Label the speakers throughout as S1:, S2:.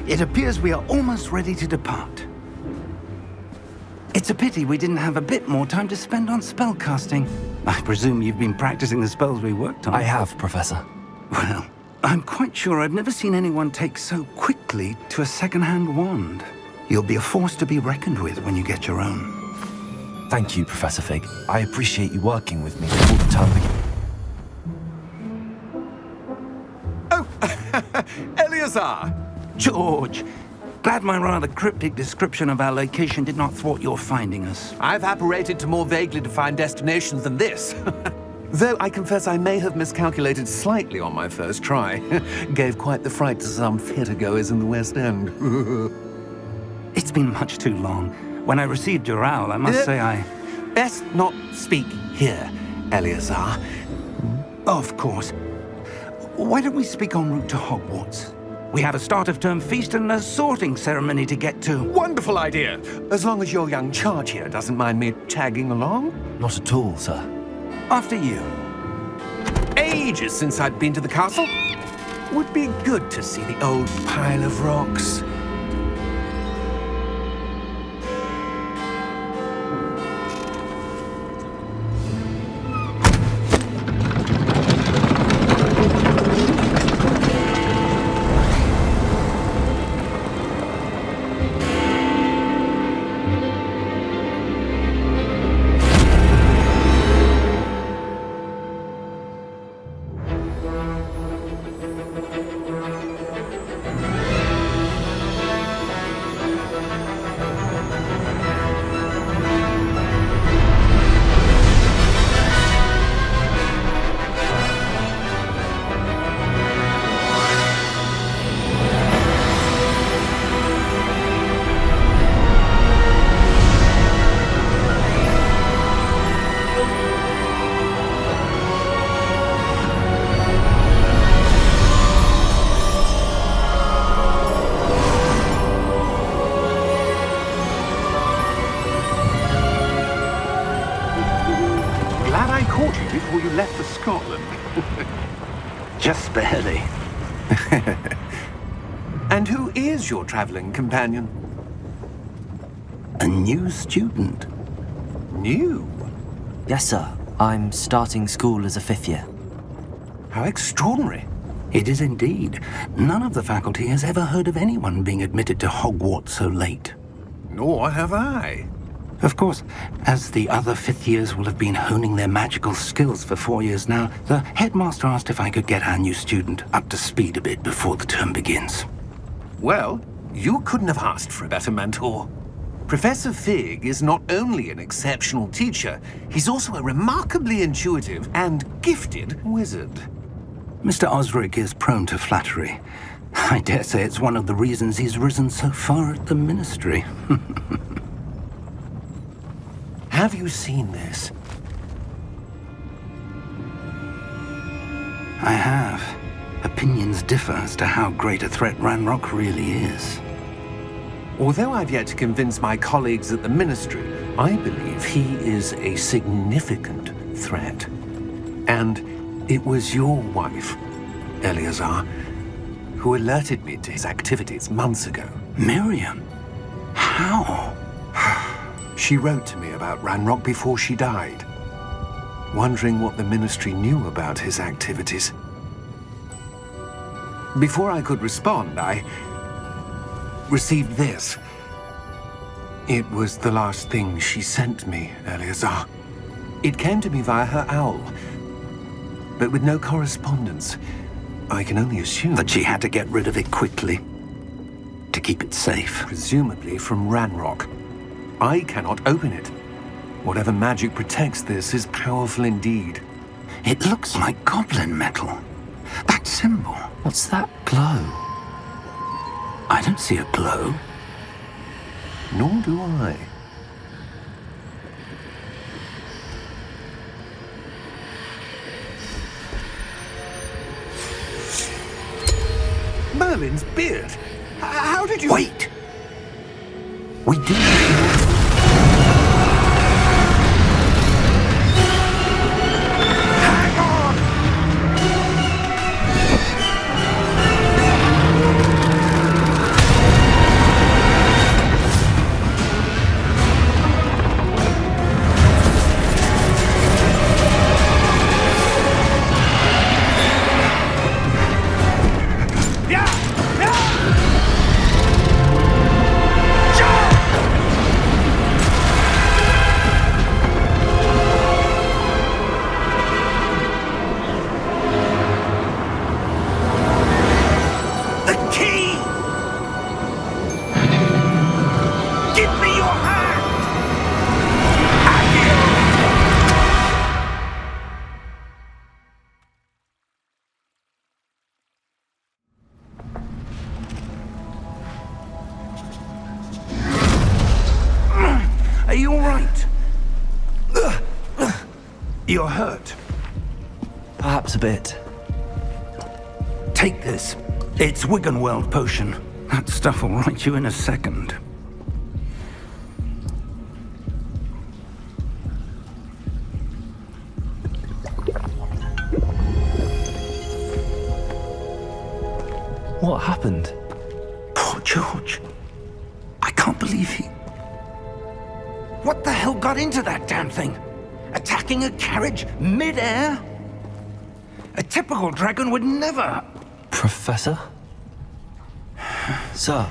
S1: It appears we are almost ready to depart. It's a pity we didn't have a bit more time to spend on spellcasting. I presume you've been practicing the spells we worked on.
S2: I have, Professor.
S1: Well, I'm quite sure I've never seen anyone take so quickly to a second-hand wand. You'll be a force to be reckoned with when you get your own.
S2: Thank you, Professor Fig. I appreciate you working with me all the time.
S3: Oh, Eleazar!
S1: George, glad my rather cryptic description of our location did not thwart your finding us.
S3: I've apparated to more vaguely defined destinations than this. Though I confess I may have miscalculated slightly on my first try. Gave quite the fright to some theatre-goers in the West End.
S1: It's been much too long. When I received your owl, I must say I...
S3: Best not speak here, Eleazar.
S1: Of course. Why don't we speak en route to Hogwarts? We have a start-of-term feast and a sorting ceremony to get to.
S3: Wonderful idea! As long as your young charge here doesn't mind me tagging along.
S2: Not at all, sir.
S1: After you.
S3: Ages since I'd been to the castle. Would be good to see the old pile of rocks.
S4: Before you left for Scotland.
S1: Just barely.
S3: And who is your traveling companion?
S1: A new student.
S3: New?
S2: Yes, sir. I'm starting school as a 5th year.
S3: How extraordinary.
S1: It is indeed. None of the faculty has ever heard of anyone being admitted to Hogwarts so late.
S3: Nor have I.
S1: Of course, as the other 5th years will have been honing their magical skills for 4 years now, the headmaster asked if I could get our new student up to speed a bit before the term begins.
S3: Well, you couldn't have asked for a better mentor. Professor Fig is not only an exceptional teacher, he's also a remarkably intuitive and gifted wizard.
S1: Mr. Osric is prone to flattery. I dare say it's one of the reasons he's risen so far at the ministry.
S3: Have you seen this?
S1: I have. Opinions differ as to how great a threat Ranrock really is.
S3: Although I've yet to convince my colleagues at the Ministry, I believe he is a significant threat. And it was your wife, Eleazar, who alerted me to his activities months ago.
S1: Miriam? How?
S3: She wrote to me about Ranrock before she died, wondering what the Ministry knew about his activities. Before I could respond, I received this. It was the last thing she sent me, Eleazar. It came to me via her owl, but with no correspondence. I can only assume
S1: That she had to get rid of it quickly, to keep it safe.
S3: presumably from Ranrock. I cannot open it. Whatever magic protects this is powerful indeed.
S1: It looks like goblin metal. That symbol.
S2: What's that glow?
S1: I don't see a glow.
S3: Nor do I. Merlin's beard. How did you...
S1: Wait! We do...
S3: Hang on!
S1: You're hurt.
S2: Perhaps a bit.
S1: Take this. It's Wiggenweld potion. That stuff will right you in a second.
S2: What happened?
S1: Poor George. I can't believe he... What the hell got into that damn thing? Attacking a carriage mid-air? A typical dragon would never...
S2: Professor? Sir,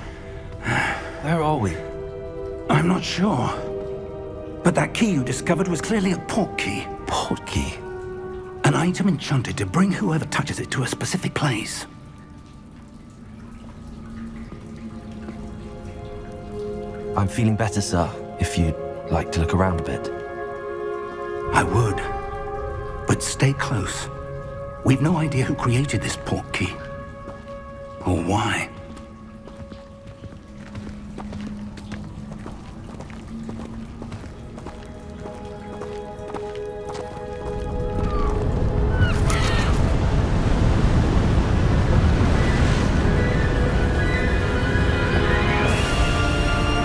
S2: where are we?
S1: I'm not sure. But that key you discovered was clearly a port key.
S2: Port key?
S1: An item enchanted to bring whoever touches it to a specific place.
S2: I'm feeling better, sir, if you'd like to look around a bit.
S1: I would. But stay close. We've no idea who created this port key. Or why.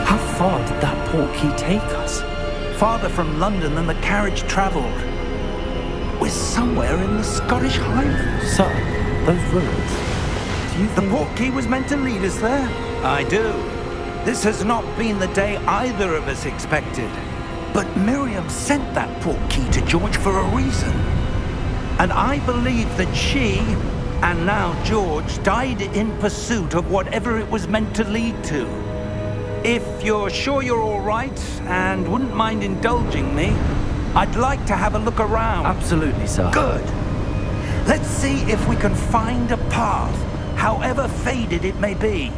S2: How far did that port key take us?
S1: Farther from London than the carriage travelled. We're somewhere in the Scottish Highlands.
S2: Sir, those ruins. Do you
S1: The
S2: think...
S1: port key was meant to lead us there? I do. This has not been the day either of us expected. But Miriam sent that port key to George for a reason. And I believe that she, and now George, died in pursuit of whatever it was meant to lead to. If you're sure you're all right and wouldn't mind indulging me, I'd like to have a look around.
S2: Absolutely, sir.
S1: Good. Let's see if we can find a path, however faded it may be.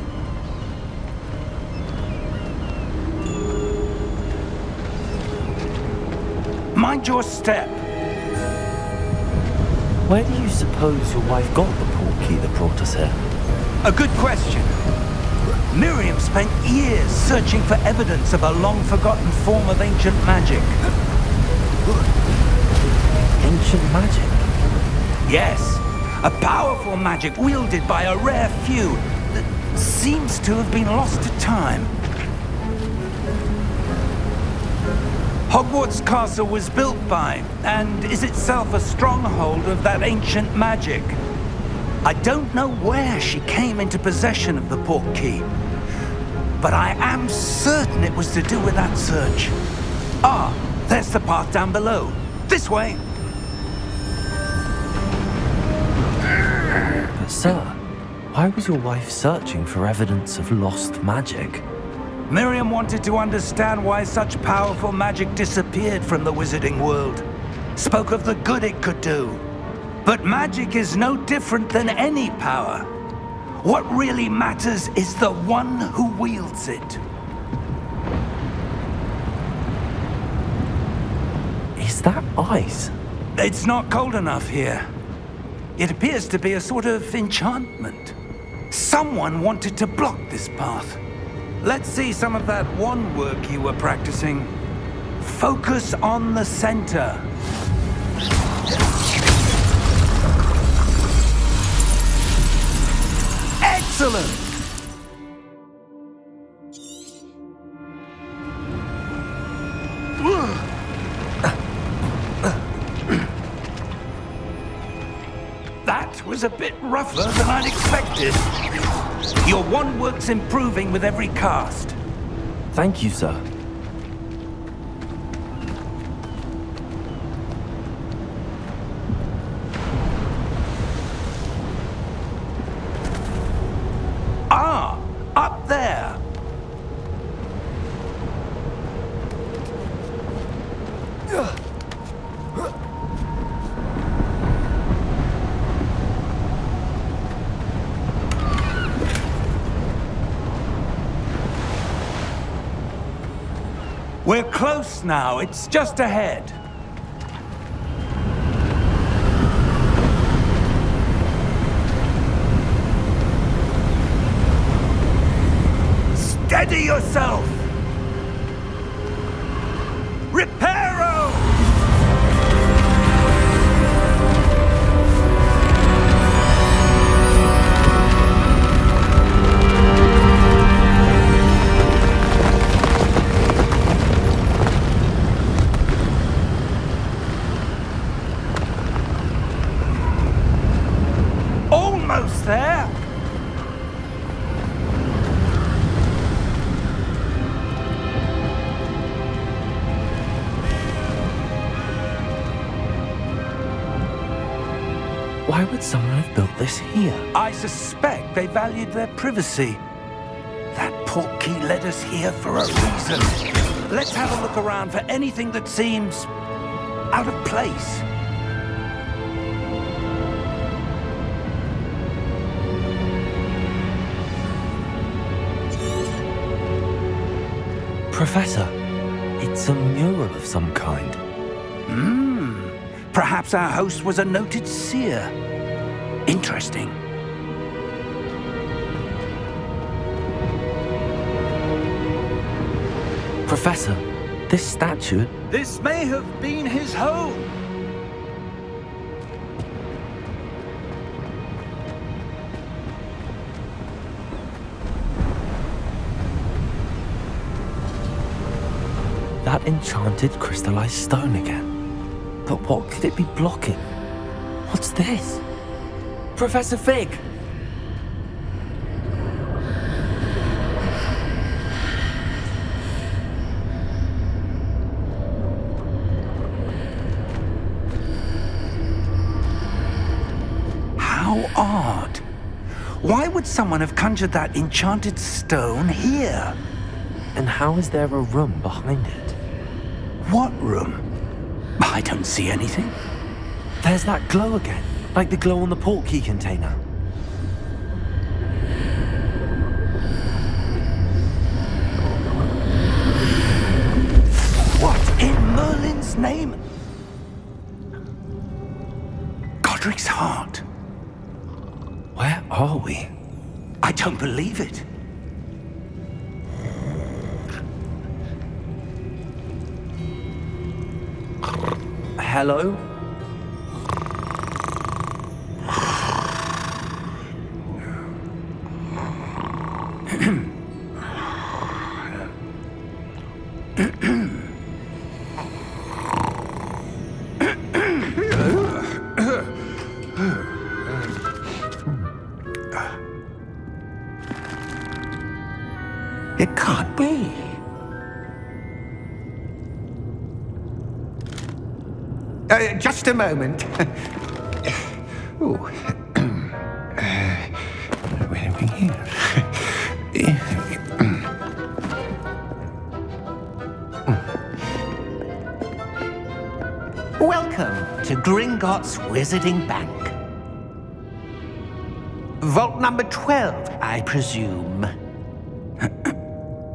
S1: Mind your step.
S2: Where do you suppose your wife got the port key that brought us here?
S1: A good question. Miriam spent years searching for evidence of a long-forgotten form of ancient magic.
S2: Ancient magic?
S1: Yes, a powerful magic wielded by a rare few that seems to have been lost to time. Hogwarts Castle was built by, and is itself a stronghold of that ancient magic. I don't know where she came into possession of the port key, but I am certain it was to do with that search. Ah, there's the path down below. This way.
S2: But sir, why was your wife searching for evidence of lost magic?
S1: Miriam wanted to understand why such powerful magic disappeared from the wizarding world. Spoke of the good it could do. But magic is no different than any power. What really matters is the one who wields it.
S2: Is that ice?
S1: It's not cold enough here. It appears to be a sort of enchantment. Someone wanted to block this path. Let's see some of that wand work you were practicing. Focus on the center. Excellent! That was a bit rougher than I'd expected. Your wand work's improving with every cast.
S2: Thank you, sir.
S1: Ah, up there. We're close now. It's just ahead. Steady yourself! Reparo!
S2: Why would someone have built this here?
S1: I suspect they valued their privacy. That portkey led us here for a reason. Let's have a look around for anything that seems out of place.
S2: Professor, it's a mural of some kind.
S1: Perhaps our host was a noted seer. Interesting.
S2: Professor, this statue...
S1: This may have been his home.
S2: That enchanted crystallized stone again. But what could it be blocking? What's this? Professor Fig!
S1: How odd. Why would someone have conjured that enchanted stone here?
S2: And how is there a room behind it?
S1: What room? I don't see anything.
S2: There's that glow again, like the glow on the portkey container.
S1: What in Merlin's name? Godric's heart.
S2: Where are we?
S1: I don't believe it.
S2: Hello?
S1: It can't be.
S3: Just a moment. Ooh. Where are we here?
S4: Welcome to Gringotts Wizarding Bank. Vault number 12, I presume.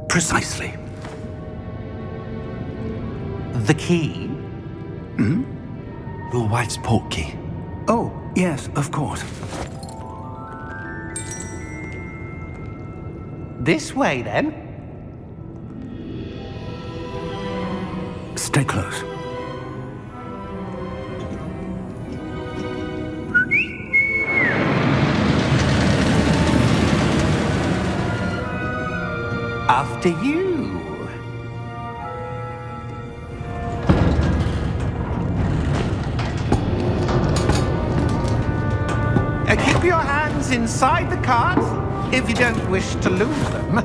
S1: Precisely.
S4: The key?
S2: Your wife's portkey.
S1: Oh, yes, of course.
S4: This way, then.
S1: Stay close.
S4: After you. Keep your hands inside the cart if you don't wish to lose them.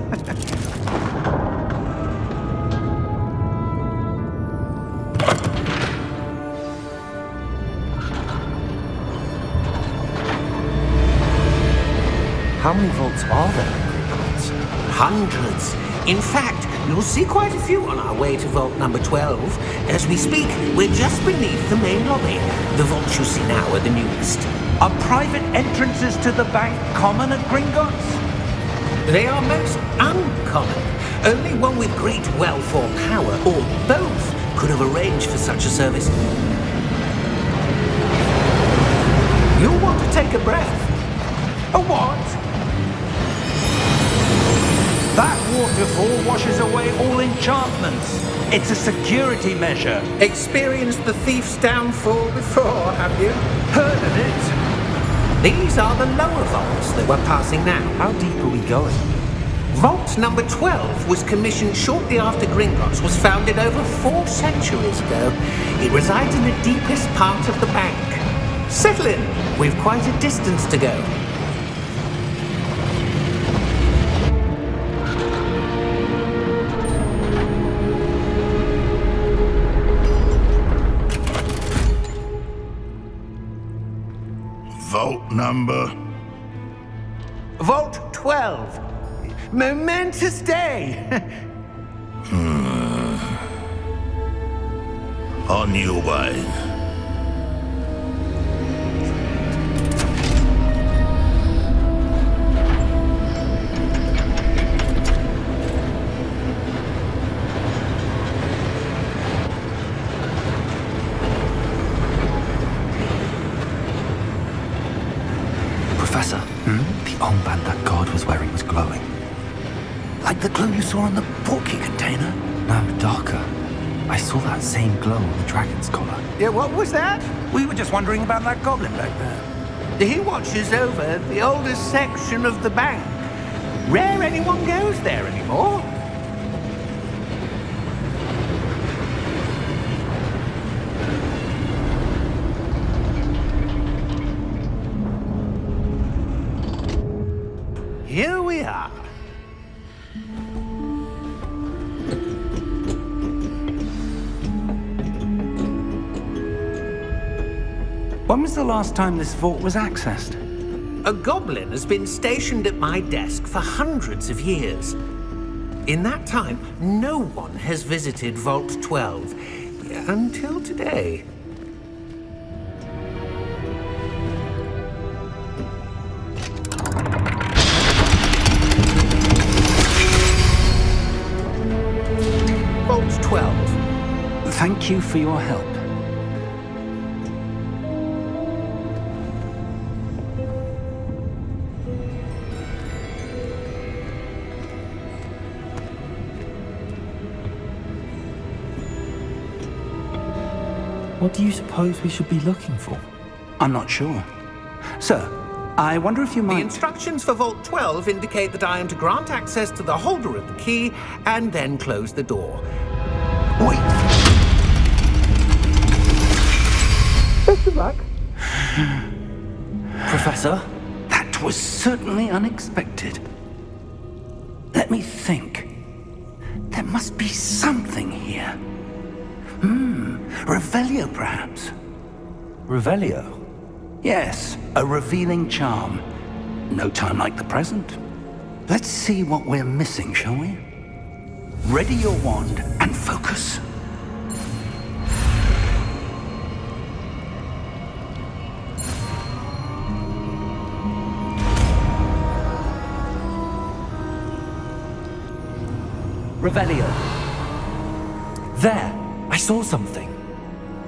S2: How many vaults are there in Gringotts?
S4: Hundreds. In fact, you'll see quite a few on our way to vault number 12. As we speak, we're just beneath the main lobby. The vaults you see now are the newest.
S1: Are private entrances to the bank common at Gringotts?
S4: They are most uncommon. Only one with great wealth or power, or both, could have arranged for such a service. You'll want to take a breath.
S1: A what? That waterfall washes away all enchantments. It's a security measure.
S4: Experienced the thief's downfall before, have you?
S1: Heard of it?
S4: These are the lower vaults that we're passing now.
S2: How deep are we going?
S4: Vault number 12 was commissioned shortly after Gringotts was founded over 4 centuries ago. It resides in the deepest part of the bank. Settle in. We've quite a distance to go.
S5: vault number?
S4: Vault 12. Momentous day.
S5: On your way.
S2: Professor, the armband that guard was wearing was glowing.
S1: Like the glow you saw in the portkey container?
S2: No, darker. I saw that same glow on the dragon's collar.
S4: Yeah, what was that?
S1: We were just wondering about that goblin back there.
S4: He watches over the oldest section of the bank. Rare anyone goes there anymore. Here we are.
S1: When was the last time this vault was accessed?
S4: A goblin has been stationed at my desk for hundreds of years. In that time, no one has visited Vault 12 until today. Vault 12.
S1: Thank you for your help.
S2: What do you suppose we should be looking for?
S1: I'm not sure. Sir, I wonder if you
S4: The
S1: might...
S4: instructions for Vault 12 indicate that I am to grant access to the holder of the key and then close the door.
S1: Wait!
S4: Best of luck.
S2: Professor?
S1: That was certainly unexpected. Let me think. There must be something here. Revelio, perhaps?
S2: Revelio?
S1: Yes, a revealing charm. No time like the present. Let's see what we're missing, shall we? Ready your wand and focus. Revelio.
S2: There! I saw something.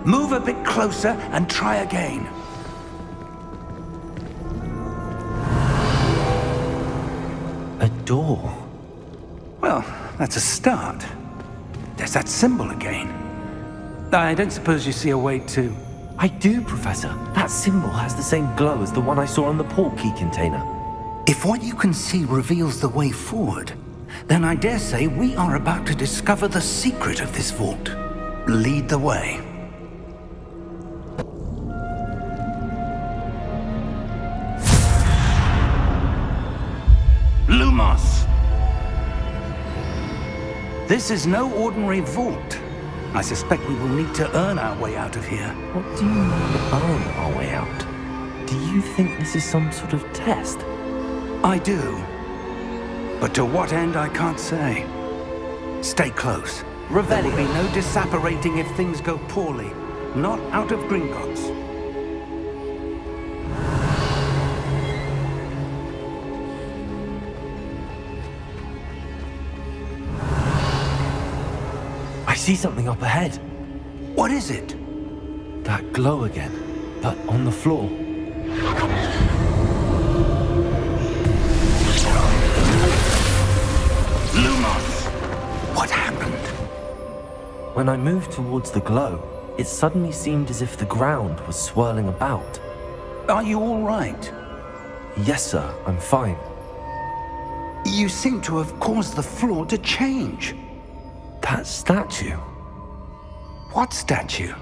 S1: Move a bit closer and try again.
S2: A door.
S1: Well, that's a start. There's that symbol again. I don't suppose you see a way to...
S2: I do, Professor. That symbol has the same glow as the one I saw on the portkey container.
S1: If what you can see reveals the way forward, then I dare say we are about to discover the secret of this vault. Lead the way. Lumos! This is no ordinary vault. I suspect we will need to earn our way out of here.
S2: What do you mean, earn our way out? Do you think this is some sort of test?
S1: I do. But to what end, I can't say. Stay close. There will be no disapparating if things go poorly. Not out of Gringotts.
S2: I see something up ahead.
S1: What is it?
S2: That glow again, but on the floor.
S1: Lumos! What happened?
S2: When I moved towards the glow, it suddenly seemed as if the ground was swirling about.
S1: Are you all right?
S2: Yes, sir, I'm fine.
S1: You seem to have caused the floor to change.
S2: That statue.
S1: What statue?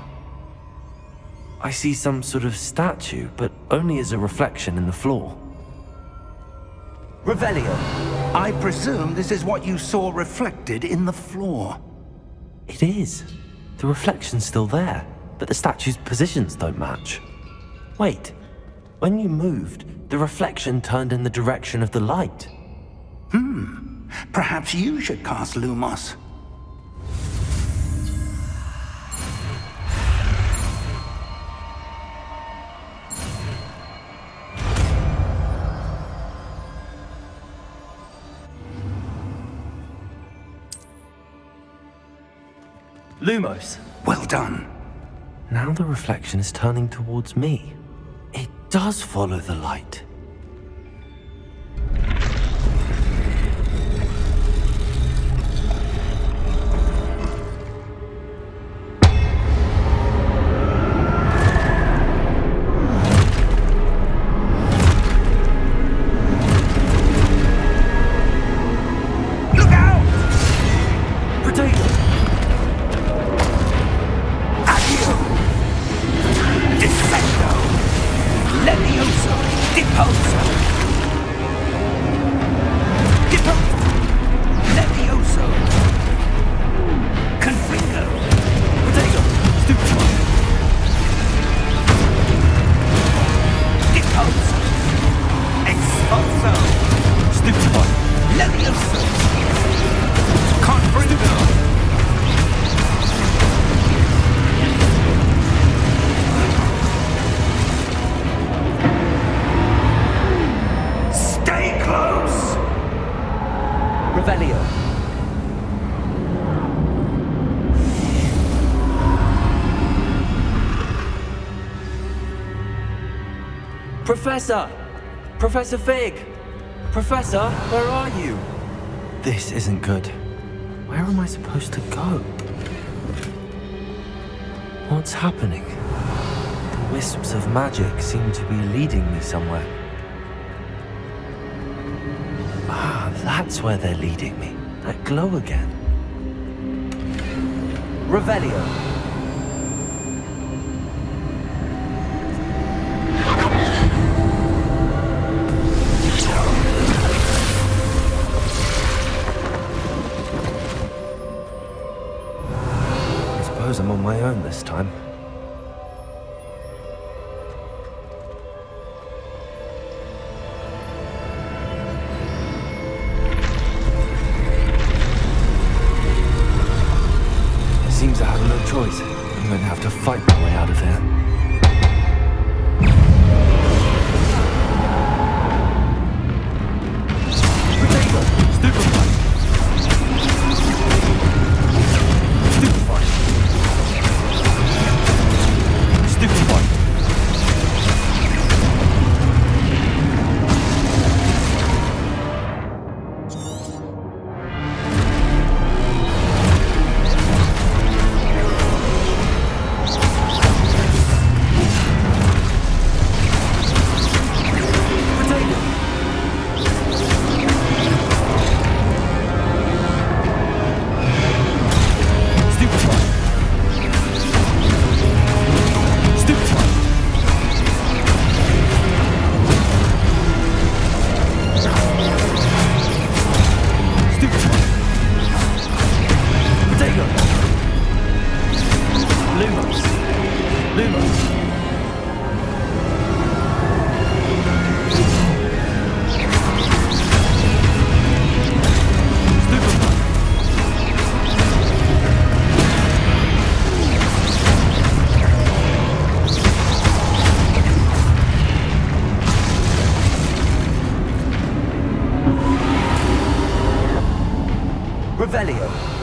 S2: I see some sort of statue, but only as a reflection in the floor.
S1: Revelio, I presume this is what you saw reflected in the floor.
S2: It is. The reflection's still there, but the statue's positions don't match. Wait, When you moved, the reflection turned in the direction of the light.
S1: Perhaps you should cast Lumos.
S2: Lumos!
S1: Well done.
S2: Now the reflection is turning towards me. It does follow the light. Professor! Professor Fig! Professor, where are you? This isn't good. Where am I supposed to go? What's happening? The wisps of magic seem to be leading me somewhere. Ah, that's where they're leading me. That glow again. Revelio. I'm on my own this time. It seems I have no choice. I'm going to have to fight my way out of here. Revelio.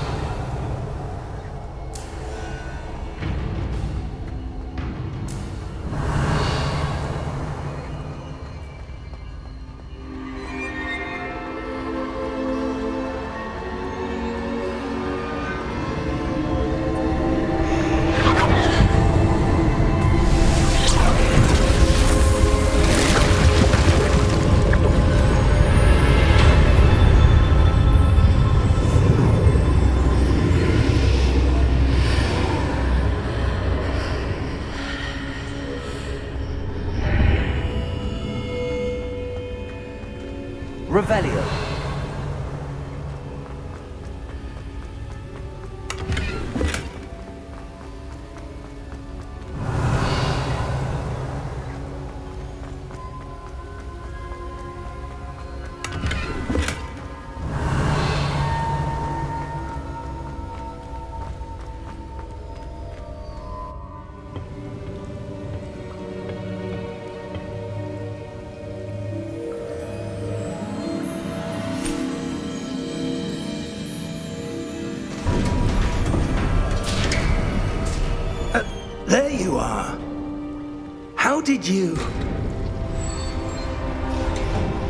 S2: Revelio.
S1: How did you...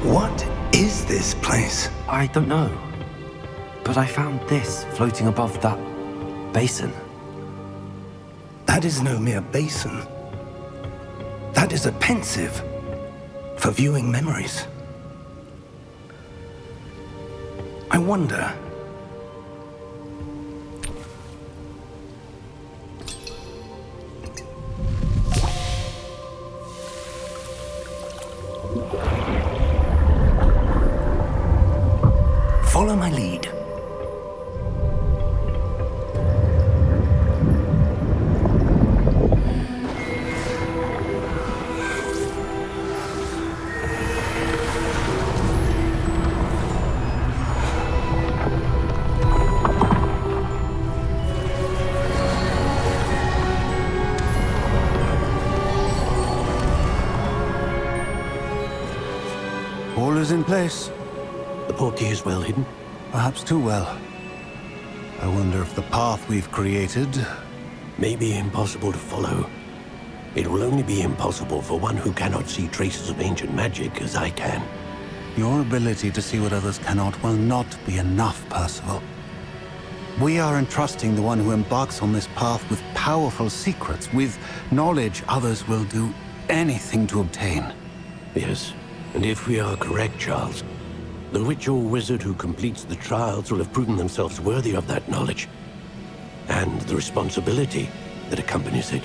S1: What is this place?
S2: I don't know. But I found this floating above that basin.
S1: That is no mere basin. That is a pensive for viewing memories. I wonder... Follow my lead.
S6: All is in place.
S7: The portkey is well hidden.
S6: Perhaps too well. I wonder if the path we've created...
S7: May be impossible to follow. It will only be impossible for one who cannot see traces of ancient magic as I can.
S6: Your ability to see what others cannot will not be enough, Percival. We are entrusting the one who embarks on this path with powerful secrets, with knowledge others will do anything to obtain.
S7: Yes, and if we are correct, Charles, the witch or wizard who completes the trials will have proven themselves worthy of that knowledge, and the responsibility that accompanies it.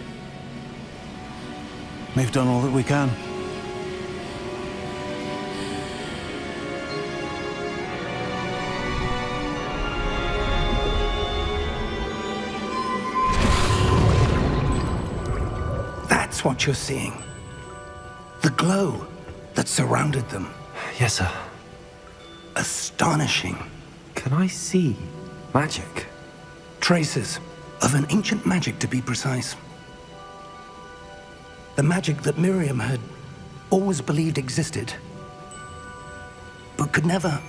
S6: We've done all that we can.
S1: That's what you're seeing. The glow that surrounded them.
S2: Yes, sir.
S1: Astonishing.
S2: Can I see magic?
S1: Traces of an ancient magic, to be precise. The magic that Miriam had always believed existed, but could never.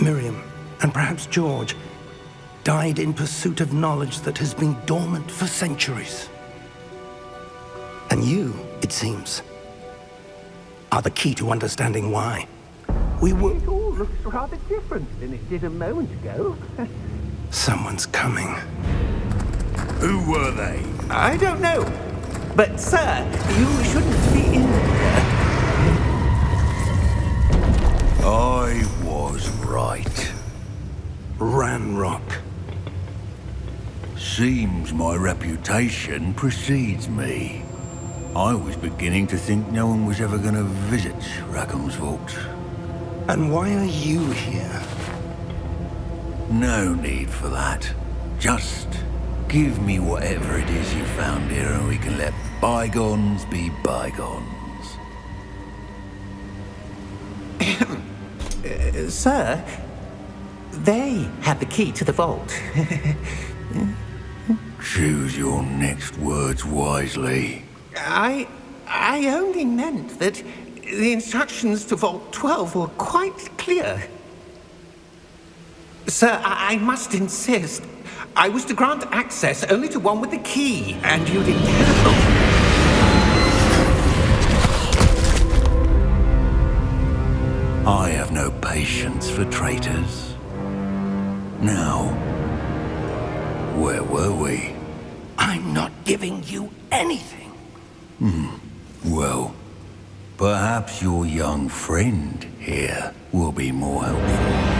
S1: Miriam, and perhaps George, died in pursuit of knowledge that has been dormant for centuries. And you, it seems, are the key to understanding why.
S4: It all looks rather different than it did a moment ago.
S1: Someone's coming.
S5: Who were they?
S4: I don't know. But, sir, you shouldn't be in here.
S5: I was right.
S1: Ranrock.
S5: Seems my reputation precedes me. I was beginning to think no one was ever going to visit Rackham's vault.
S1: And why are you here?
S5: No need for that. Just give me whatever it is you found here and we can let bygones be bygones.
S4: Sir, they had the key to the vault.
S5: Choose your next words wisely.
S4: I only meant that the instructions to Vault 12 were quite clear. Sir, I must insist. I was to grant access only to one with the key, and you didn't have
S5: I have no patience for traitors. Now, where were we?
S1: I'm not giving you anything.
S5: Well, perhaps your young friend here will be more helpful.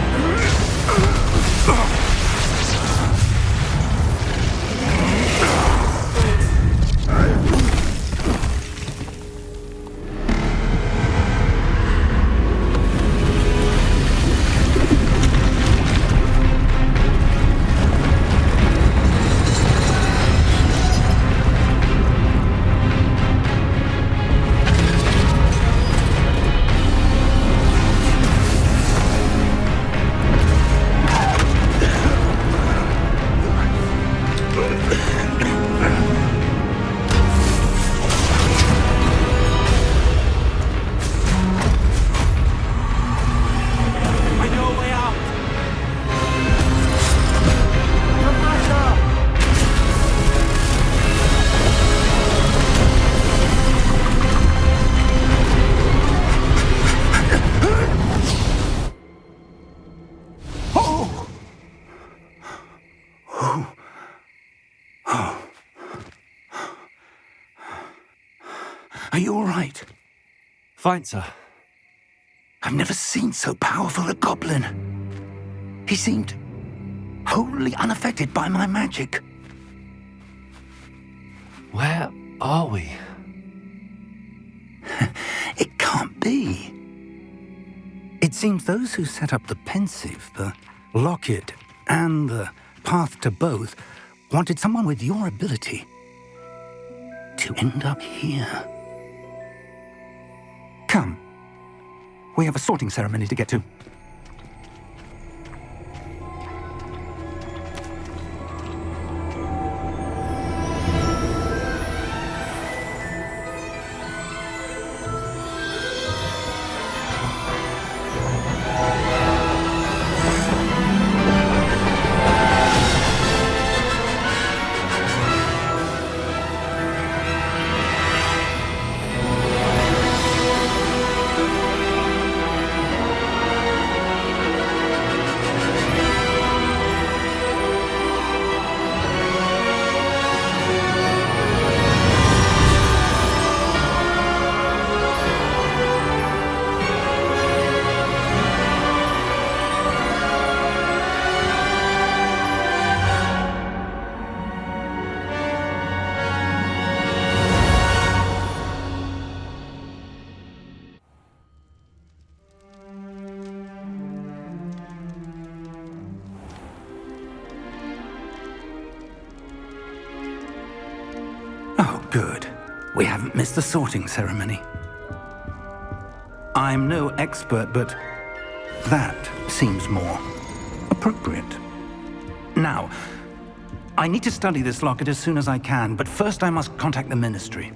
S1: Are you all right?
S2: Fine, sir.
S1: I've never seen so powerful a goblin. He seemed wholly unaffected by my magic.
S2: Where are we?
S1: It can't be. It seems those who set up the pensive, the locket, and the path to both wanted someone with your ability to end up here. Come. We have a sorting ceremony to get to. Good. We haven't missed the sorting ceremony. I'm no expert, but that seems more appropriate. Now, I need to study this locket as soon as I can, but first I must contact the Ministry.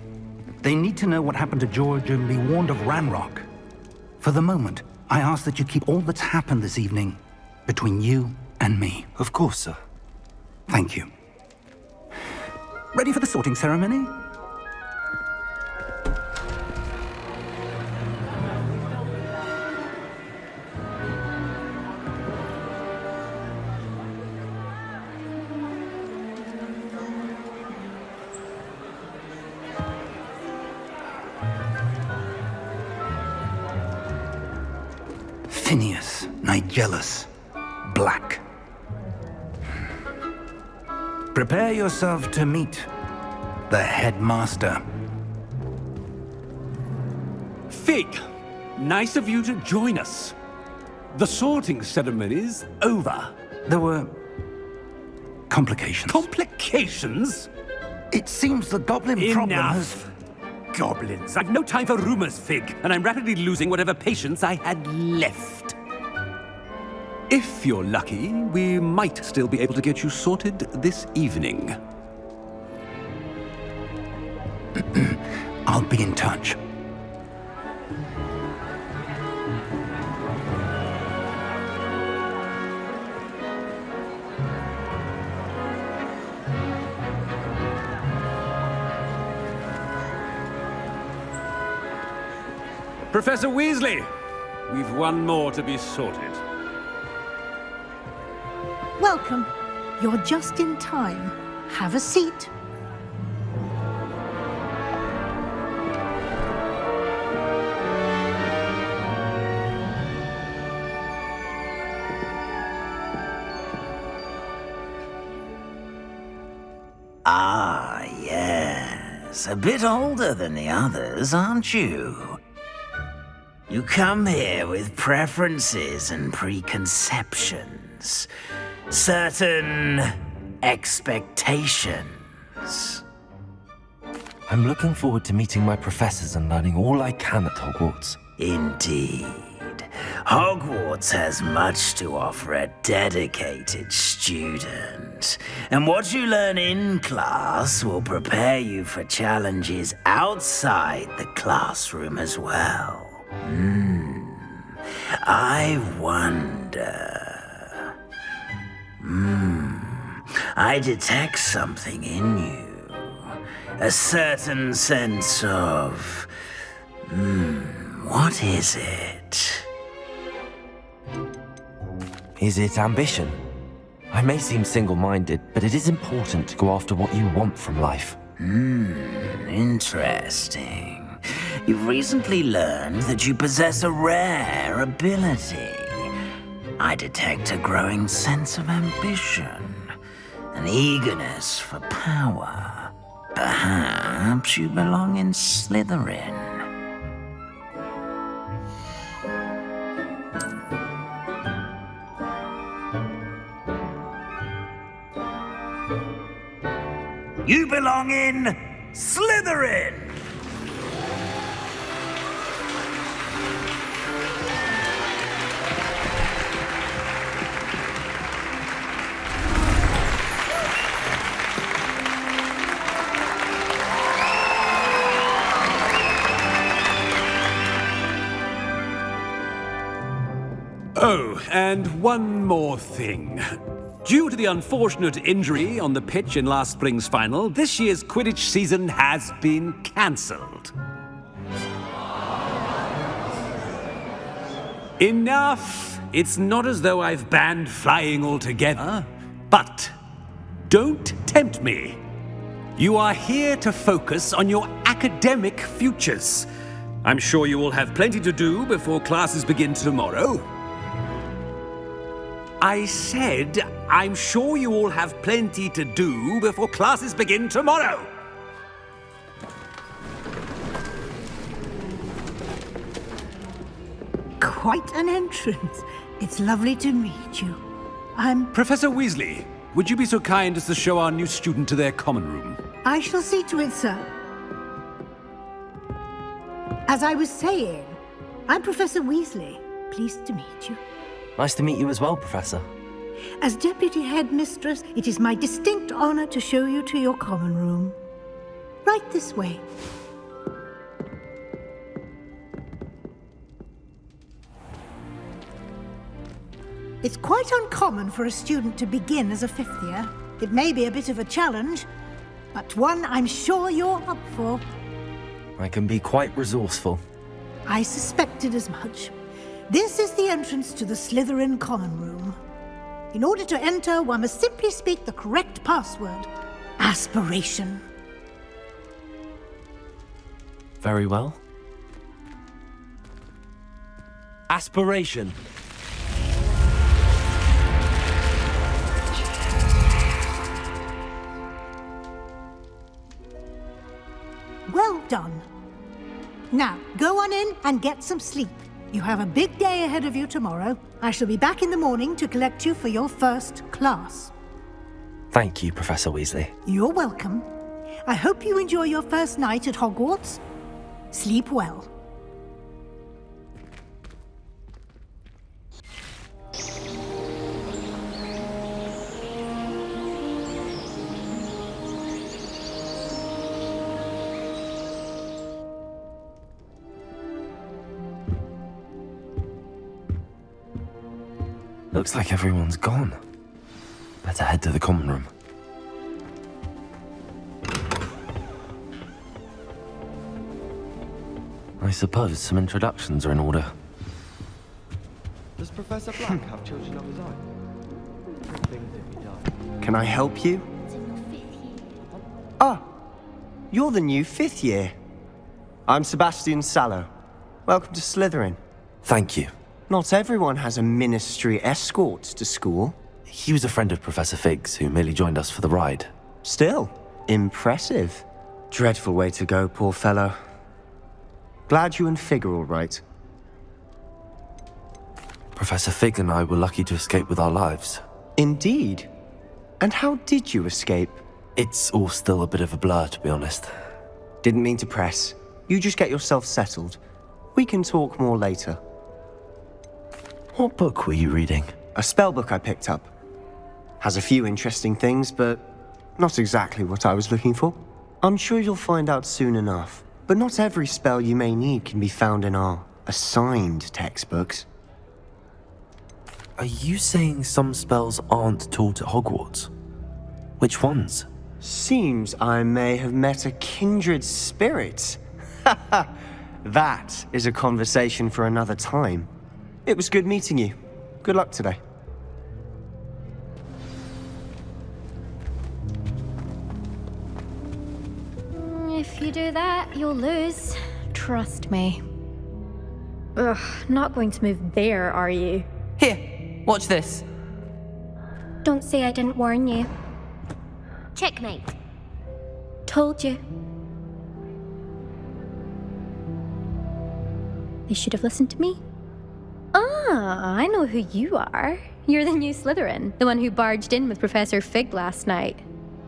S1: They need to know what happened to George and be warned of Ranrock. For the moment, I ask that you keep all that's happened this evening between you and me.
S2: Of course, sir.
S1: Thank you. Ready for the sorting ceremony? Phineas, Nigellus, Black. Prepare yourself to meet the headmaster.
S3: Fig, nice of you to join us. The sorting ceremony's over.
S1: There were complications.
S3: Complications?
S1: It seems the goblin problem has...
S3: Enough! Goblins. I've no time for rumors, Fig, and I'm rapidly losing whatever patience I had left. If you're lucky, we might still be able to get you sorted this evening.
S1: I'll be in touch.
S3: Professor Weasley, we've one more to be sorted.
S8: Welcome. You're just in time. Have a seat.
S9: Ah, yes. A bit older than the others, aren't you? You come here with preferences and preconceptions. Certain expectations.
S2: I'm looking forward to meeting my professors and learning all I can at Hogwarts.
S9: Indeed. Hogwarts has much to offer a dedicated student. And what you learn in class will prepare you for challenges outside the classroom as well. I wonder... I detect something in you. A certain sense of... what is it?
S2: Is it ambition? I may seem single-minded, but it is important to go after what you want from life.
S9: Interesting. You've recently learned that you possess a rare ability. I detect a growing sense of ambition, an eagerness for power. Perhaps you belong in Slytherin. You belong in Slytherin!
S10: Oh, and one more thing. Due to the unfortunate injury on the pitch in last spring's final, this year's Quidditch season has been cancelled. Enough! It's not as though I've banned flying altogether. But don't tempt me. You are here to focus on your academic futures. I'm sure you will have plenty to do before classes begin tomorrow. I said, I'm sure you all have plenty to do before classes begin tomorrow.
S8: Quite an entrance. It's lovely to meet you. I'm...
S10: Professor Weasley, would you be so kind as to show our new student to their common room?
S8: I shall see to it, sir. As I was saying, I'm Professor Weasley. Pleased to meet you.
S2: Nice to meet you as well, Professor.
S8: As Deputy Headmistress, it is my distinct honor to show you to your common room. Right this way. It's quite uncommon for a student to begin as a fifth year. It may be a bit of a challenge, but one I'm sure you're up for.
S2: I can be quite resourceful.
S8: I suspected as much. This is the entrance to the Slytherin common room. In order to enter, one must simply speak the correct password. Aspiration.
S2: Very well. Aspiration.
S8: Well done. Now, go on in and get some sleep. You have a big day ahead of you tomorrow. I shall be back in the morning to collect you for your first class.
S2: Thank you, Professor Weasley.
S8: You're welcome. I hope you enjoy your first night at Hogwarts. Sleep well.
S2: Looks like everyone's gone. Better head to the common room. I suppose some introductions are in order.
S11: Does Professor Black have children of his own?
S12: Can I help you? Ah, you're the new fifth year. I'm Sebastian Sallow. Welcome to Slytherin.
S2: Thank you.
S12: Not everyone has a ministry escort to school.
S2: He was a friend of Professor Fig's who merely joined us for the ride.
S12: Still, impressive. Dreadful way to go, poor fellow. Glad you and Fig are all right.
S2: Professor Fig and I were lucky to escape with our lives.
S12: Indeed. And how did you escape?
S2: It's all still a bit of a blur, to be honest.
S12: Didn't mean to press. You just get yourself settled. We can talk more later.
S2: What book were you reading?
S12: A spell book I picked up. Has a few interesting things, but not exactly what I was looking for. I'm sure you'll find out soon enough. But not every spell you may need can be found in our assigned textbooks.
S2: Are you saying some spells aren't taught at Hogwarts? Which ones?
S12: Seems I may have met a kindred spirit. That is a conversation for another time. It was good meeting you. Good luck today.
S13: If you do that, you'll lose. trust me. Ugh, not going to move there, are you?
S2: Here, watch this.
S13: Don't say I didn't warn you.
S14: Checkmate.
S13: Told you. They should have listened to me. Ah, I know who you are. You're the new Slytherin, the one who barged in with Professor Fig last night.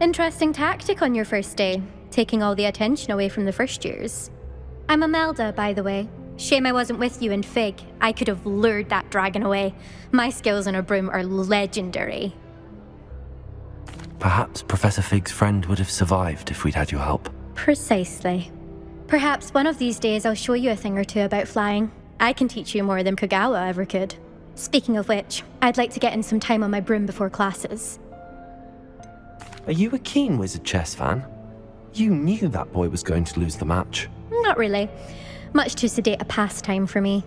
S13: Interesting tactic on your first day, taking all the attention away from the first years. I'm Imelda, by the way. Shame I wasn't with you in Fig. I could have lured that dragon away. My skills on a broom are legendary.
S2: Perhaps Professor Fig's friend would have survived if we'd had your help.
S13: Precisely. Perhaps one of these days I'll show you a thing or two about flying. I can teach you more than Kagawa ever could. Speaking of which, I'd like to get in some time on my broom before classes.
S2: Are you a keen Wizard chess fan? You knew that boy was going to lose the match.
S13: Not really. Much too sedate a pastime for me.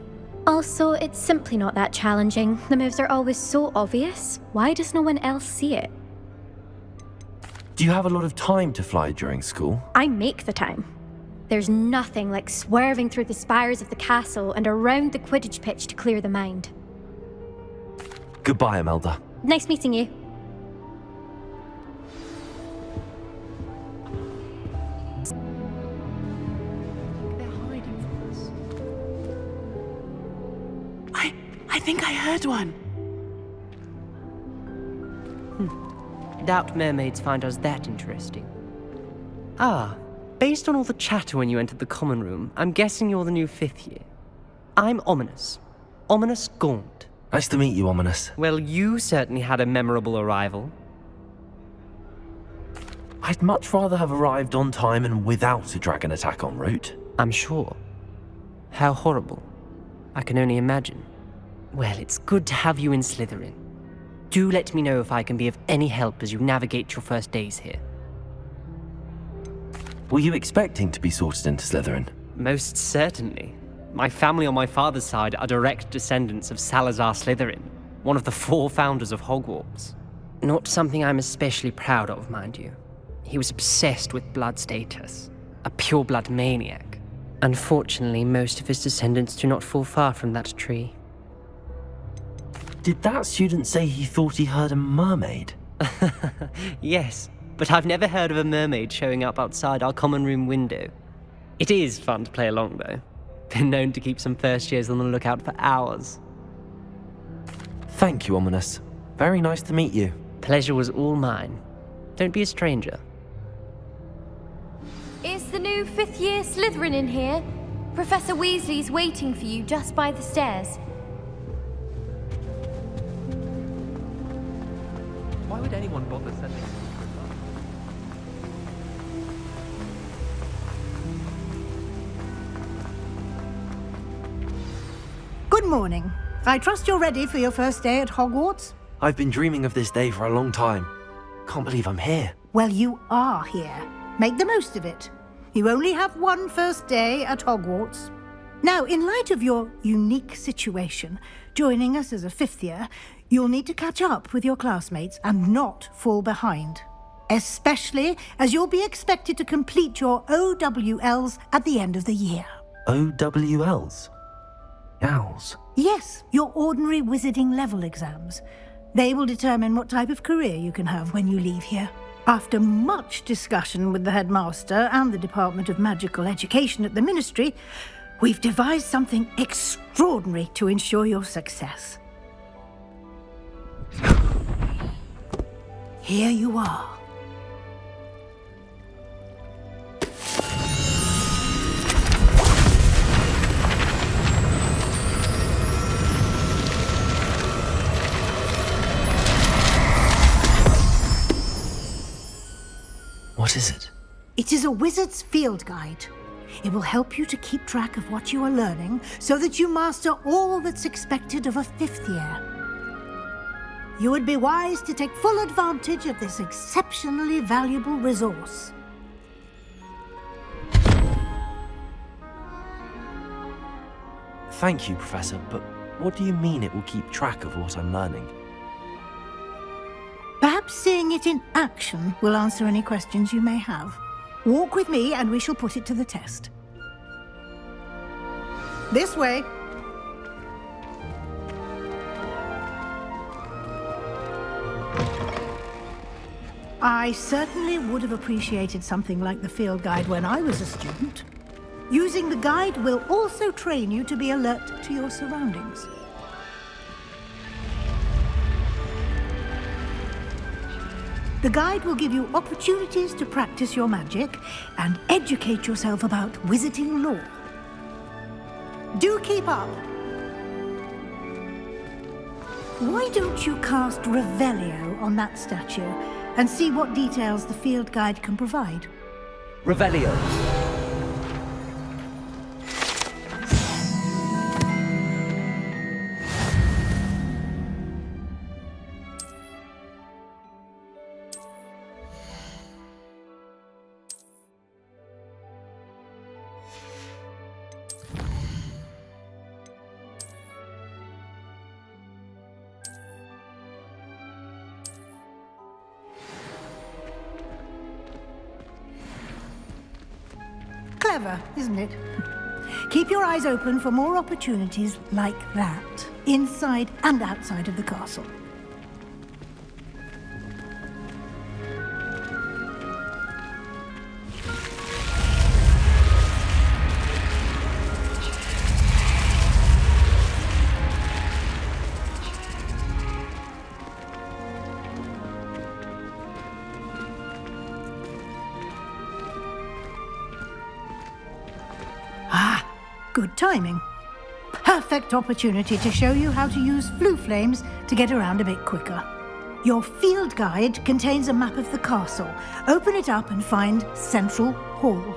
S13: Also, it's simply not that challenging. The moves are always so obvious. Why does no one else see it?
S2: Do you have a lot of time to fly during school?
S13: I make the time. There's nothing like swerving through the spires of the castle and around the Quidditch pitch to clear the mind.
S2: Goodbye, Imelda.
S13: Nice meeting you.
S15: I think I heard one.
S16: Doubt mermaids find us that interesting. Ah, based on all the chatter when you entered the common room, I'm guessing you're the new 5th year. I'm Ominous. Ominous Gaunt.
S2: Nice to meet you, Ominous.
S16: Well, you certainly had a memorable arrival.
S2: I'd much rather have arrived on time and without a dragon attack en route.
S16: I'm sure. How horrible. I can only imagine. Well, it's good to have you in Slytherin. Do let me know if I can be of any help as you navigate your first days here.
S2: Were you expecting to be sorted into Slytherin?
S16: Most certainly. My family on my father's side are direct descendants of Salazar Slytherin, one of the 4 founders of Hogwarts. Not something I'm especially proud of, mind you. He was obsessed with blood status, a pure-blood maniac. Unfortunately, most of his descendants do not fall far from that tree.
S2: Did that student say he thought he heard a mermaid?
S16: Yes, but I've never heard of a mermaid showing up outside our common room window. It is fun to play along, though. Been known to keep some first years on the lookout for hours.
S2: Thank you, Ominous. Very nice to meet you.
S16: Pleasure was all mine. Don't be a stranger.
S14: Is the new 5th year Slytherin in here? Professor Weasley's waiting for you just by the stairs.
S11: Why would anyone bother sending?
S8: Good morning. I trust you're ready for your first day at Hogwarts?
S2: I've been dreaming of this day for a long time. Can't believe I'm here.
S8: Well, you are here. Make the most of it. You only have one first day at Hogwarts. Now, in light of your unique situation, joining us as a 5th year, you'll need to catch up with your classmates and not fall behind. Especially as you'll be expected to complete your OWLs at the end of the year.
S2: OWLs? Owls?
S8: Yes, your ordinary wizarding level exams. They will determine what type of career you can have when you leave here. After much discussion with the headmaster and the Department of Magical Education at the Ministry, we've devised something extraordinary to ensure your success. Here you are.
S2: What is it?
S8: It is a wizard's field guide. It will help you to keep track of what you are learning so that you master all that's expected of a 5th year. You would be wise to take full advantage of this exceptionally valuable resource.
S2: Thank you, Professor, but what do you mean it will keep track of what I'm learning?
S8: Perhaps seeing it in action will answer any questions you may have. Walk with me and we shall put it to the test. This way. I certainly would have appreciated something like the field guide when I was a student. Using the guide will also train you to be alert to your surroundings. The guide will give you opportunities to practice your magic and educate yourself about wizarding lore. Do keep up! Why don't you cast Revelio on that statue and see what details the field guide can provide?
S2: Revelio.
S8: Clever, isn't it? Keep your eyes open for more opportunities like that, inside and outside of the castle. Good timing. Perfect opportunity to show you how to use flue flames to get around a bit quicker. Your field guide contains a map of the castle. Open it up and find Central Hall.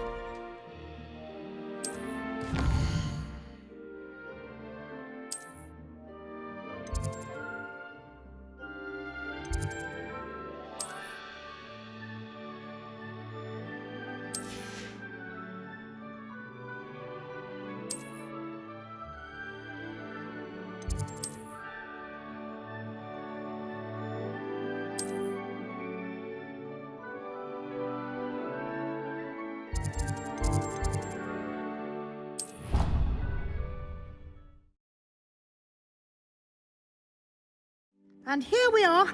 S8: And here we are.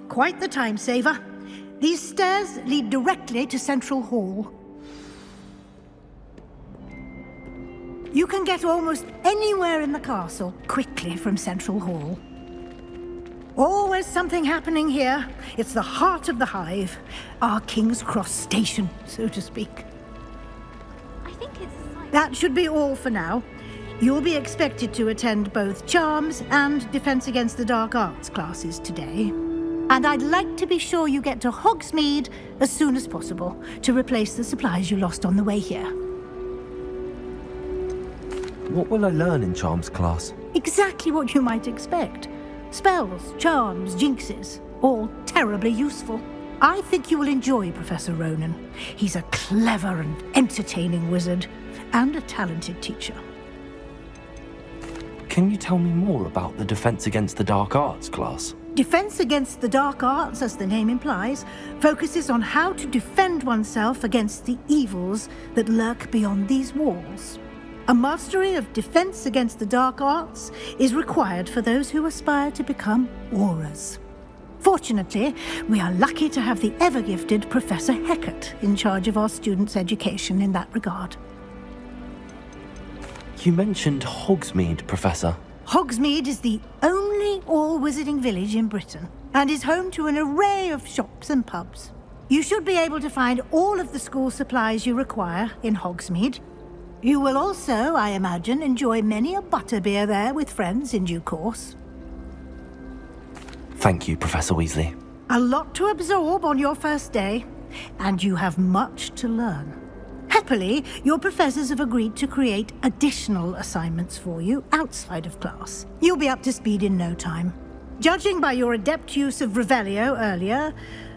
S8: Quite the time saver. These stairs lead directly to Central Hall. You can get almost anywhere in the castle quickly from Central Hall. Always something happening here. It's the heart of the hive. Our King's Cross station, so to speak. That should be all for now. You'll be expected to attend both Charms and Defense Against the Dark Arts classes today. And I'd like to be sure you get to Hogsmeade as soon as possible to replace the supplies you lost on the way here.
S2: What will I learn in Charms class?
S8: Exactly what you might expect. Spells, charms, jinxes, all terribly useful. I think you will enjoy Professor Ronan. He's a clever and entertaining wizard, and a talented teacher.
S2: Can you tell me more about the Defense Against the Dark Arts class?
S8: Defense Against the Dark Arts, as the name implies, focuses on how to defend oneself against the evils that lurk beyond these walls. A mastery of Defense Against the Dark Arts is required for those who aspire to become auras. Fortunately, we are lucky to have the ever-gifted Professor Hecat in charge of our students' education in that regard.
S2: You mentioned Hogsmeade, Professor.
S8: Hogsmeade is the only all-wizarding village in Britain and is home to an array of shops and pubs. You should be able to find all of the school supplies you require in Hogsmeade. You will also, I imagine, enjoy many a butterbeer there with friends in due course.
S2: Thank you, Professor Weasley.
S8: A lot to absorb on your first day, and you have much to learn. Happily, your professors have agreed to create additional assignments for you outside of class. You'll be up to speed in no time. Judging by your adept use of Revelio earlier,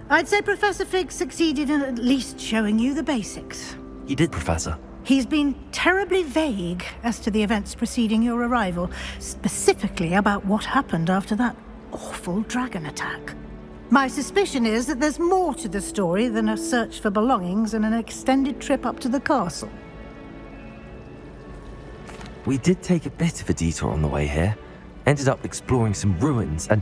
S8: I'd say Professor Fig succeeded in at least showing you the basics.
S2: You did, Professor.
S8: He's been terribly vague as to the events preceding your arrival, specifically about what happened after that awful dragon attack. My suspicion is that there's more to the story than a search for belongings and an extended trip up to the castle.
S2: We did take a bit of a detour on the way here. Ended up exploring some ruins, and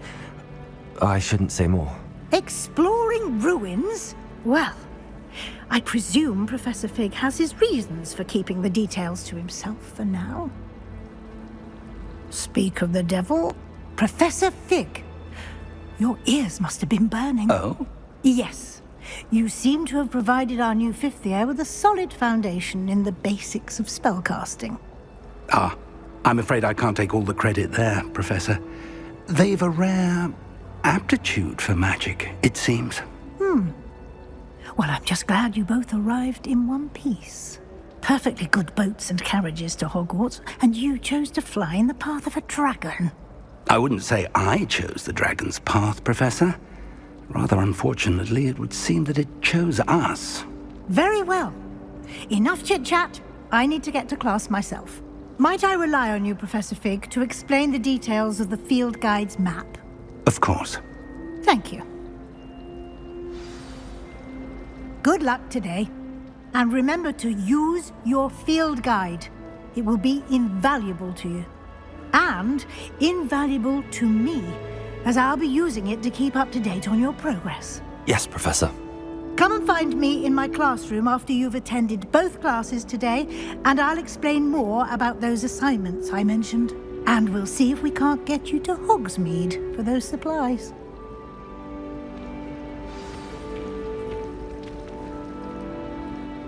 S2: I shouldn't say more.
S8: Exploring ruins? Well, I presume Professor Fig has his reasons for keeping the details to himself for now. Speak of the devil, Professor Fig. Your ears must have been burning.
S1: Oh?
S8: Yes. You seem to have provided our new fifth year with a solid foundation in the basics of spellcasting.
S1: Ah, I'm afraid I can't take all the credit there, Professor. They've a rare aptitude for magic, it seems.
S8: Well, I'm just glad you both arrived in one piece. Perfectly good boats and carriages to Hogwarts, and you chose to fly in the path of a dragon.
S1: I wouldn't say I chose the dragon's path, Professor. Rather unfortunately, it would seem that it chose us.
S8: Very well. Enough chit-chat. I need to get to class myself. Might I rely on you, Professor Fig, to explain the details of the field guide's map?
S1: Of course.
S8: Thank you. Good luck today. And remember to use your field guide. It will be invaluable to you. And invaluable to me, as I'll be using it to keep up to date on your progress.
S2: Yes, Professor.
S8: Come and find me in my classroom after you've attended both classes today, and I'll explain more about those assignments I mentioned. And we'll see if we can't get you to Hogsmeade for those supplies.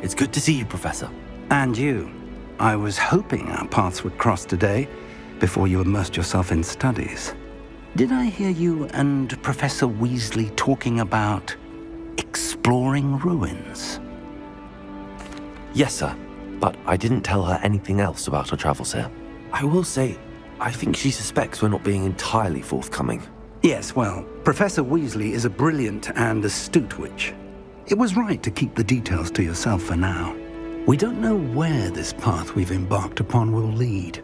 S2: It's good to see you, Professor.
S1: And you. I was hoping our paths would cross today, before you immersed yourself in studies. Did I hear you and Professor Weasley talking about exploring ruins?
S2: Yes, sir. But I didn't tell her anything else about our travels here. I will say, I think she suspects we're not being entirely forthcoming.
S1: Yes, well, Professor Weasley is a brilliant and astute witch. It was right to keep the details to yourself for now. We don't know where this path we've embarked upon will lead.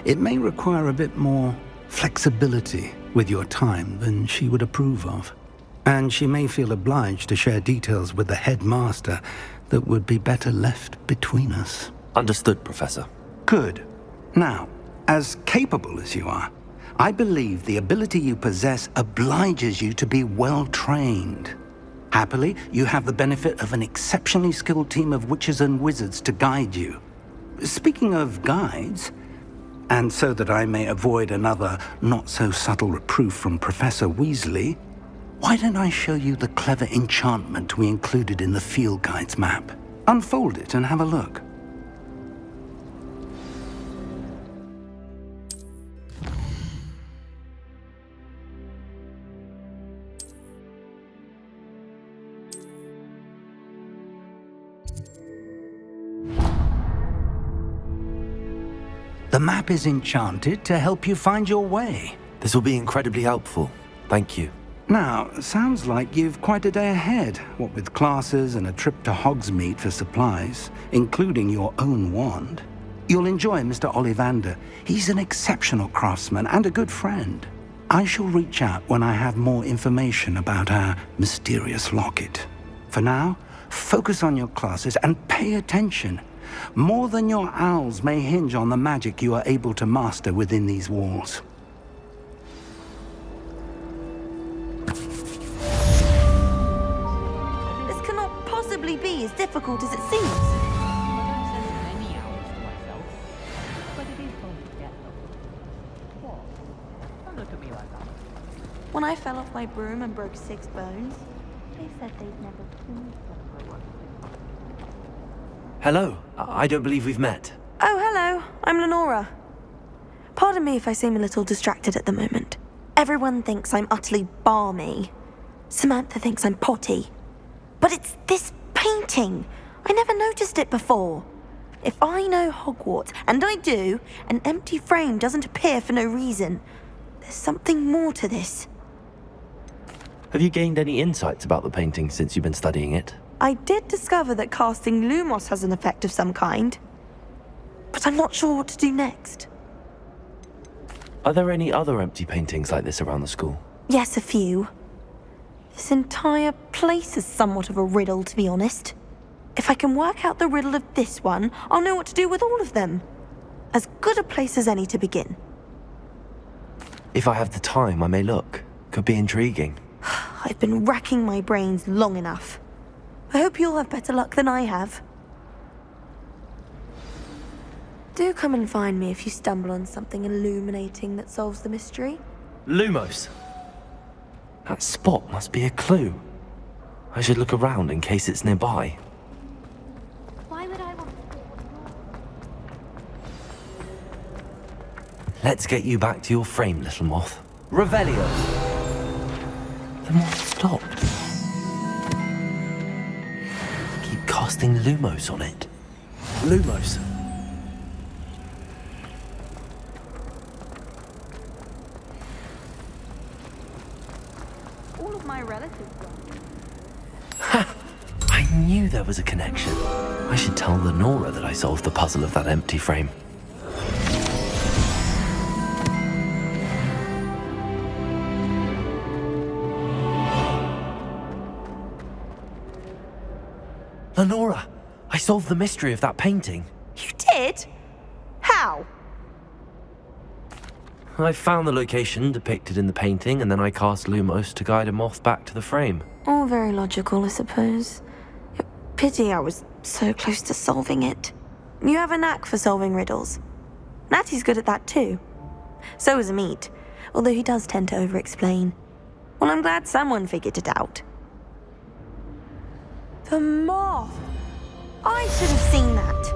S1: It may require a bit more flexibility with your time than she would approve of. And she may feel obliged to share details with the headmaster that would be better left between us.
S2: Understood, Professor.
S1: Good. Now, as capable as you are, I believe the ability you possess obliges you to be well trained. Happily, you have the benefit of an exceptionally skilled team of witches and wizards to guide you. Speaking of guides, and so that I may avoid another not-so-subtle reproof from Professor Weasley, why don't I show you the clever enchantment we included in the field guide's map? Unfold it and have a look. The map is enchanted to help you find your way.
S2: This will be incredibly helpful. Thank you.
S1: Now, sounds like you've quite a day ahead, what with classes and a trip to Hogsmeade for supplies, including your own wand. You'll enjoy Mr. Ollivander. He's an exceptional craftsman and a good friend. I shall reach out when I have more information about our mysterious locket. For now, focus on your classes and pay attention. More than your owls may hinge on the magic you are able to master within these walls.
S17: This cannot possibly be as difficult as it seems. When I fell off my broom and broke 6 bones, they said they'd never seen something.
S2: Hello. I don't believe we've met.
S17: Oh, hello. I'm Lenora. Pardon me if I seem a little distracted at the moment. Everyone thinks I'm utterly balmy. Samantha thinks I'm potty. But it's this painting. I never noticed it before. If I know Hogwarts, and I do, an empty frame doesn't appear for no reason. There's something more to this.
S2: Have you gained any insights about the painting since you've been studying it?
S17: I did discover that casting Lumos has an effect of some kind. But I'm not sure what to do next.
S2: Are there any other empty paintings like this around the school?
S17: Yes, a few. This entire place is somewhat of a riddle, to be honest. If I can work out the riddle of this one, I'll know what to do with all of them. As good a place as any to begin.
S2: If I have the time, I may look. Could be intriguing.
S17: I've been racking my brains long enough. I hope you'll have better luck than I have. Do come and find me if you stumble on something illuminating that solves the mystery.
S2: Lumos! That spot must be a clue. I should look around in case it's nearby.
S14: Why would I want...
S2: Let's get you back to your frame, little moth. Revelio! The moth stopped. Keep casting Lumos on it. Lumos.
S17: All of my relatives
S2: Ha! I knew there was a connection. I should tell Lenora that I solved the puzzle of that empty frame. Lenora, I solved the mystery of that painting.
S17: You did? How?
S2: I found the location depicted in the painting, and then I cast Lumos to guide a moth back to the frame.
S17: All very logical, I suppose. Pity I was so close to solving it. You have a knack for solving riddles. Natty's good at that too. So is Amit, although he does tend to over-explain. Well, I'm glad someone figured it out. The moth! I should have seen that.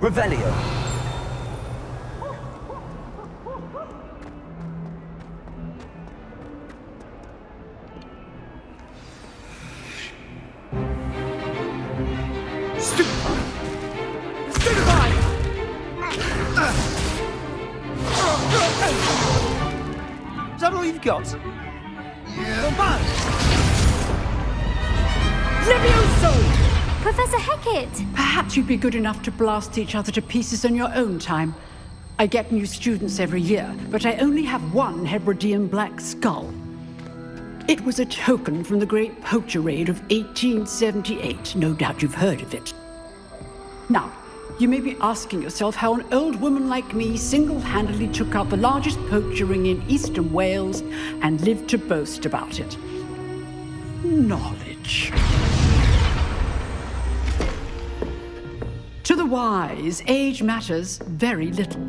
S2: Revelio!
S1: Is that all you've got? Yeah.
S14: Levioso! Professor Hecat!
S15: Perhaps you'd be good enough to blast each other to pieces in your own time. I get new students every year, but I only have one Hebridean black skull. It was a token from the Great Poacher Raid of 1878. No doubt you've heard of it. Now, you may be asking yourself how an old woman like me single-handedly took out the largest poacher ring in eastern Wales and lived to boast about it. Knowledge. To the wise, age matters very little.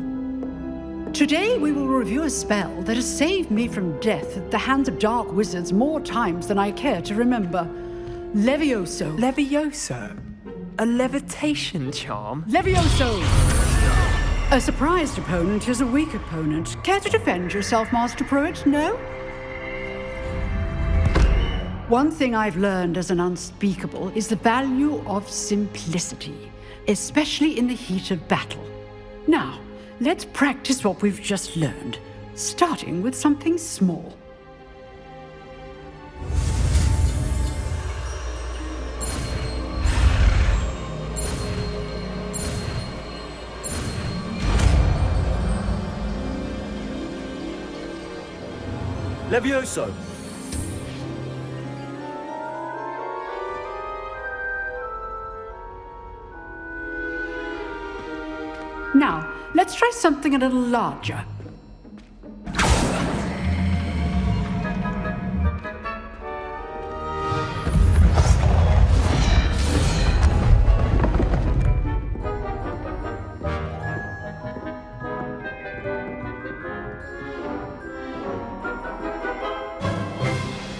S15: Today we will review a spell that has saved me from death at the hands of dark wizards more times than I care to remember. Levioso.
S11: Levioso? A levitation charm?
S15: Levioso! A surprised opponent is a weak opponent. Care to defend yourself, Master Pruitt? No? One thing I've learned as an unspeakable is the value of simplicity, especially in the heat of battle. Now, let's practice what we've just learned, starting with something small.
S2: Levioso!
S15: Now, let's try something a little larger.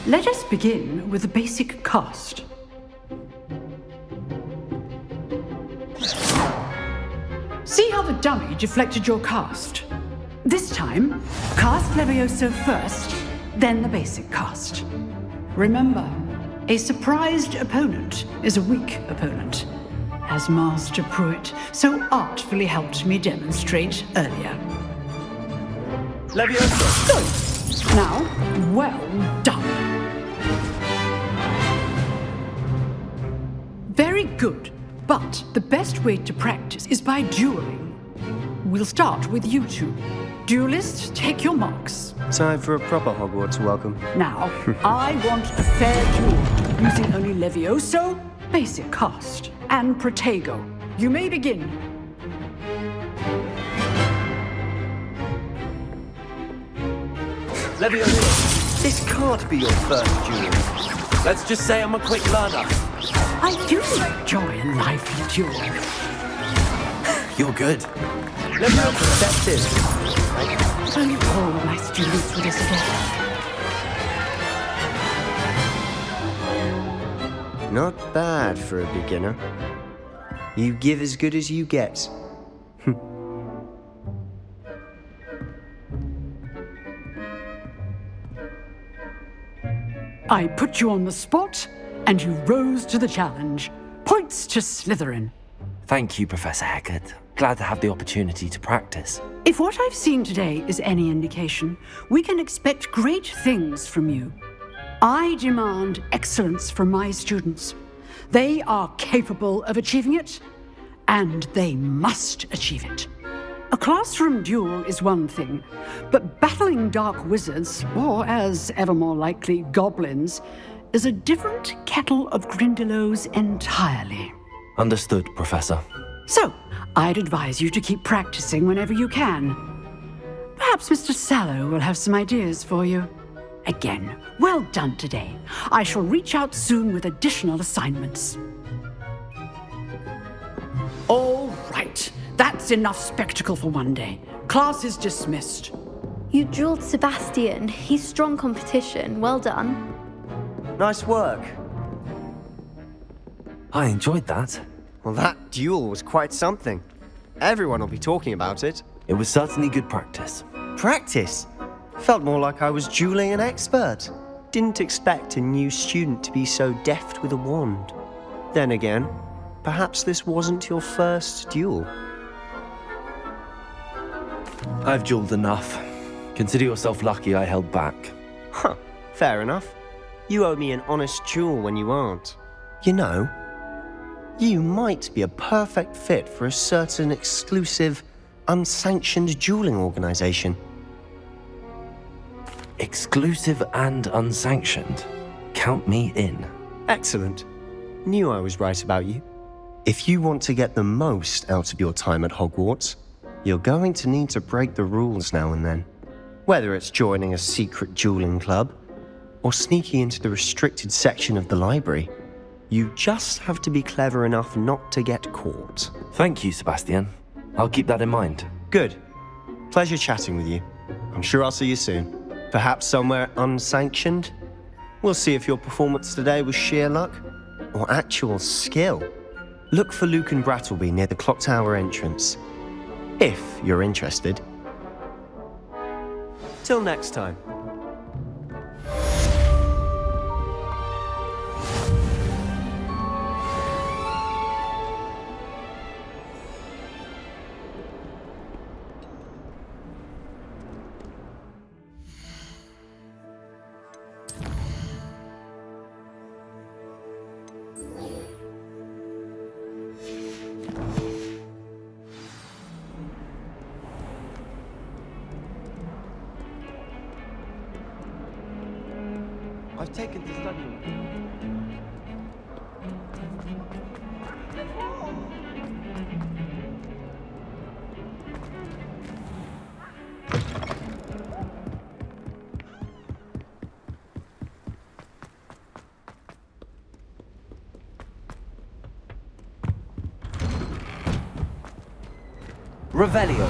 S15: Let us begin with the basic cast. See how the dummy deflected your cast? This time, cast Levioso first, then the basic cast. Remember, A surprised opponent is a weak opponent, as Master Pruitt so artfully helped me demonstrate earlier.
S2: Leviosa!
S15: Good. Now, well done. Very good, but the best way to practice is by dueling. We'll start with you two. Duelists, take your marks.
S12: Time for a proper Hogwarts welcome.
S15: Now, I want a fair duel, using only Levioso, basic cast, and Protego. You may begin.
S2: Leviosa, this can't be your first duel. Let's just say I'm a quick learner.
S15: I do enjoy a lively duel.
S2: You're good. Leviosa, that's it.
S15: Only all my students would escape.
S12: Not bad for a beginner. You give as good as you get.
S15: I put you on the spot, and you rose to the challenge. Points to Slytherin.
S2: Thank you, Professor Hecat. Glad to have the opportunity to practice.
S15: If what I've seen today is any indication, we can expect great things from you. I demand excellence from my students. They are capable of achieving it, and they must achieve it. A classroom duel is one thing, but battling dark wizards, or as ever more likely, goblins, is a different kettle of Grindylows entirely.
S2: Understood, Professor.
S15: So, I'd advise you to keep practicing whenever you can. Perhaps Mr. Sallow will have some ideas for you. Again, well done today. I shall reach out soon with additional assignments. All right. That's enough spectacle for one day. Class is dismissed.
S13: You dueled Sebastian. He's strong competition. Well done.
S12: Nice work.
S2: I enjoyed that.
S12: Well, that duel was quite something. Everyone will be talking about it.
S2: It was certainly good practice.
S12: Practice? Felt more like I was dueling an expert. Didn't expect a new student to be so deft with a wand. Then again, perhaps this wasn't your first duel.
S2: I've dueled enough. Consider yourself lucky I held back.
S12: Huh, fair enough. You owe me an honest duel when you aren't. You know, you might be a perfect fit for a certain exclusive, unsanctioned dueling organization.
S2: Exclusive and unsanctioned? Count me in.
S12: Excellent. Knew I was right about you. If you want to get the most out of your time at Hogwarts, you're going to need to break the rules now and then. Whether it's joining a secret dueling club, or sneaking into the restricted section of the library, you just have to be clever enough not to get caught.
S2: Thank you, Sebastian. I'll keep that in mind.
S12: Good. Pleasure chatting with you. I'm sure I'll see you soon. Perhaps somewhere unsanctioned? We'll see if your performance today was sheer luck, or actual skill. Look for Luke and Brattleby near the clock tower entrance. If you're interested. Till next time.
S2: I've taken to studying. Revelio.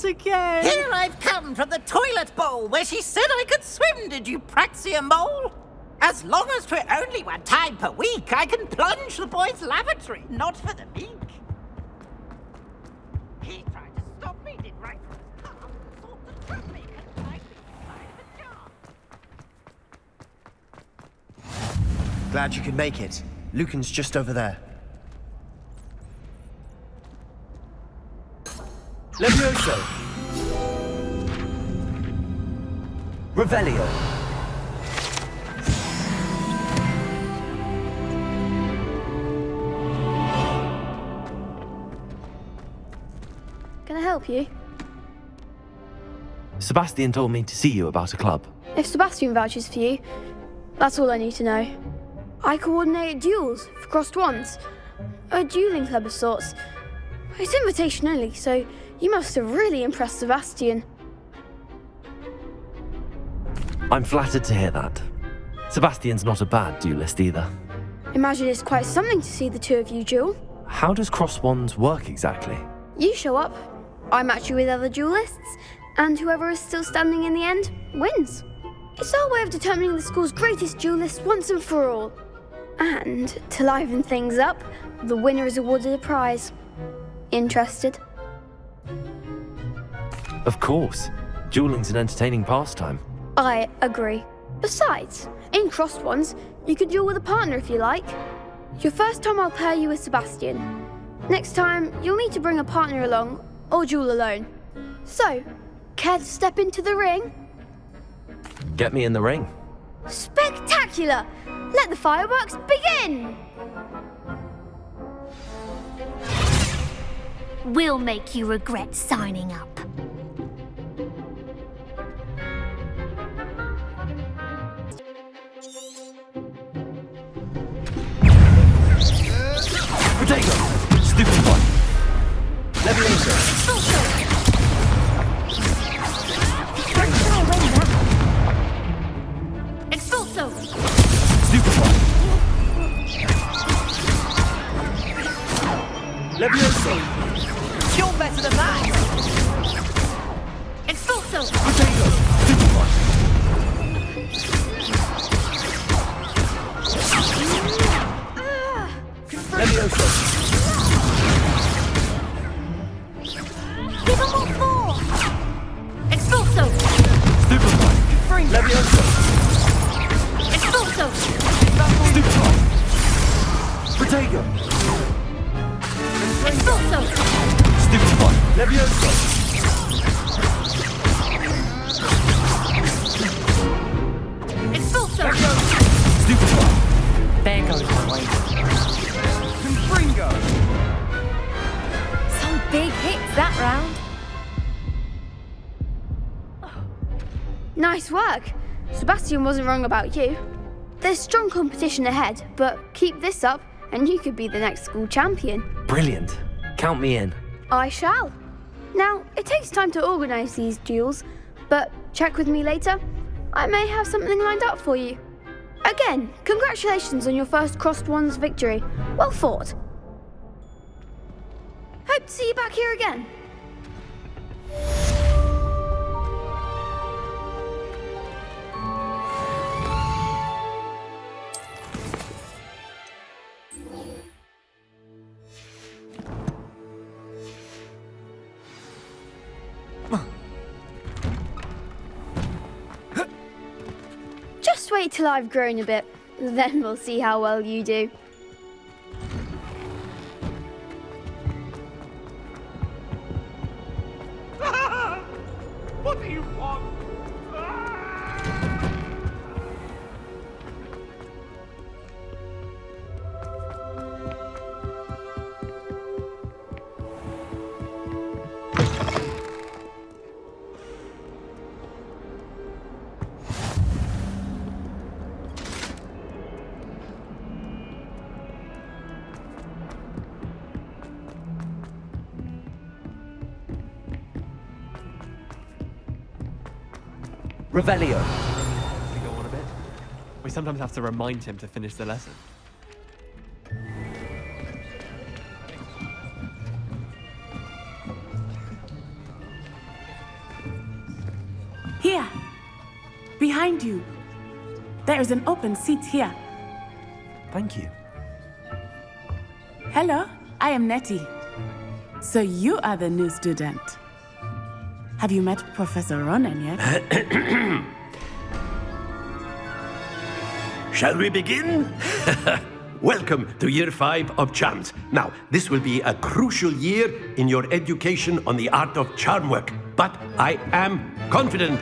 S4: Again.
S18: Here I've come from the toilet bowl where she said I could swim, did you praxia mole? As long as 'twere only one time per week, I can plunge the boy's lavatory, not for the meek. He tried to stop me, did right from
S12: Glad you could make it. Lucan's just over there.
S2: Levioso! Revelio!
S19: Can I help you?
S2: Sebastian told me to see you about a club.
S19: If Sebastian vouches for you, that's all I need to know. I coordinate duels for crossed wands. A dueling club of sorts. It's invitation only, so you must have really impressed Sebastian.
S2: I'm flattered to hear that. Sebastian's not a bad duelist either.
S19: Imagine it's quite something to see the two of you duel.
S2: How does cross wands work exactly?
S19: You show up, I match you with other duelists, and whoever is still standing in the end wins. It's our way of determining the school's greatest duelist once and for all. And to liven things up, the winner is awarded a prize. Interested?
S2: Of course. Dueling's an entertaining pastime.
S19: I agree. Besides, in crossed ones, you could duel with a partner if you like. Your first time I'll pair you with Sebastian. Next time, you'll need to bring a partner along, or duel alone. So, care to step into the ring?
S2: Get me in the ring.
S19: Spectacular! Let the fireworks begin!
S20: We'll make you regret signing up.
S2: Potato! Stupid one! Levioso!
S20: Expulso!
S2: Stupid one! Levioso!
S18: You're better than that!
S20: Expulso!
S2: Potato! Stupid one! Levioso!
S20: Give them all four! Expulso!
S2: Stupid one! Levioso!
S20: Expulso!
S2: Stupid one! Potato!
S20: Expulso!
S2: Stupid one! Levioso!
S20: Expulso!
S2: Stupid one!
S16: There goes my way.
S18: Confringo!
S14: Some big hits that round.
S19: Nice work. Sebastian wasn't wrong about you. There's strong competition ahead, but keep this up and you could be the next school champion.
S2: Brilliant. Count me in.
S19: I shall. Now, it takes time to organise these duels, but check with me later. I may have something lined up for you. Again, congratulations on your first crossed wands victory. Well fought. Hope to see you back here again. Just wait till I've grown a bit, then we'll see how well you do.
S18: What do you want?
S2: Revelio.
S11: We go on a bit. We sometimes have to remind him to finish the lesson.
S21: Here, behind you. There is an open seat here.
S2: Thank you.
S21: Hello, I am Nettie. So you are the new student. Have you met Professor Ronan yet?
S7: Shall we begin? Welcome to Year 5 of Charms. Now, this will be a crucial year in your education on the art of charm work. But I am confident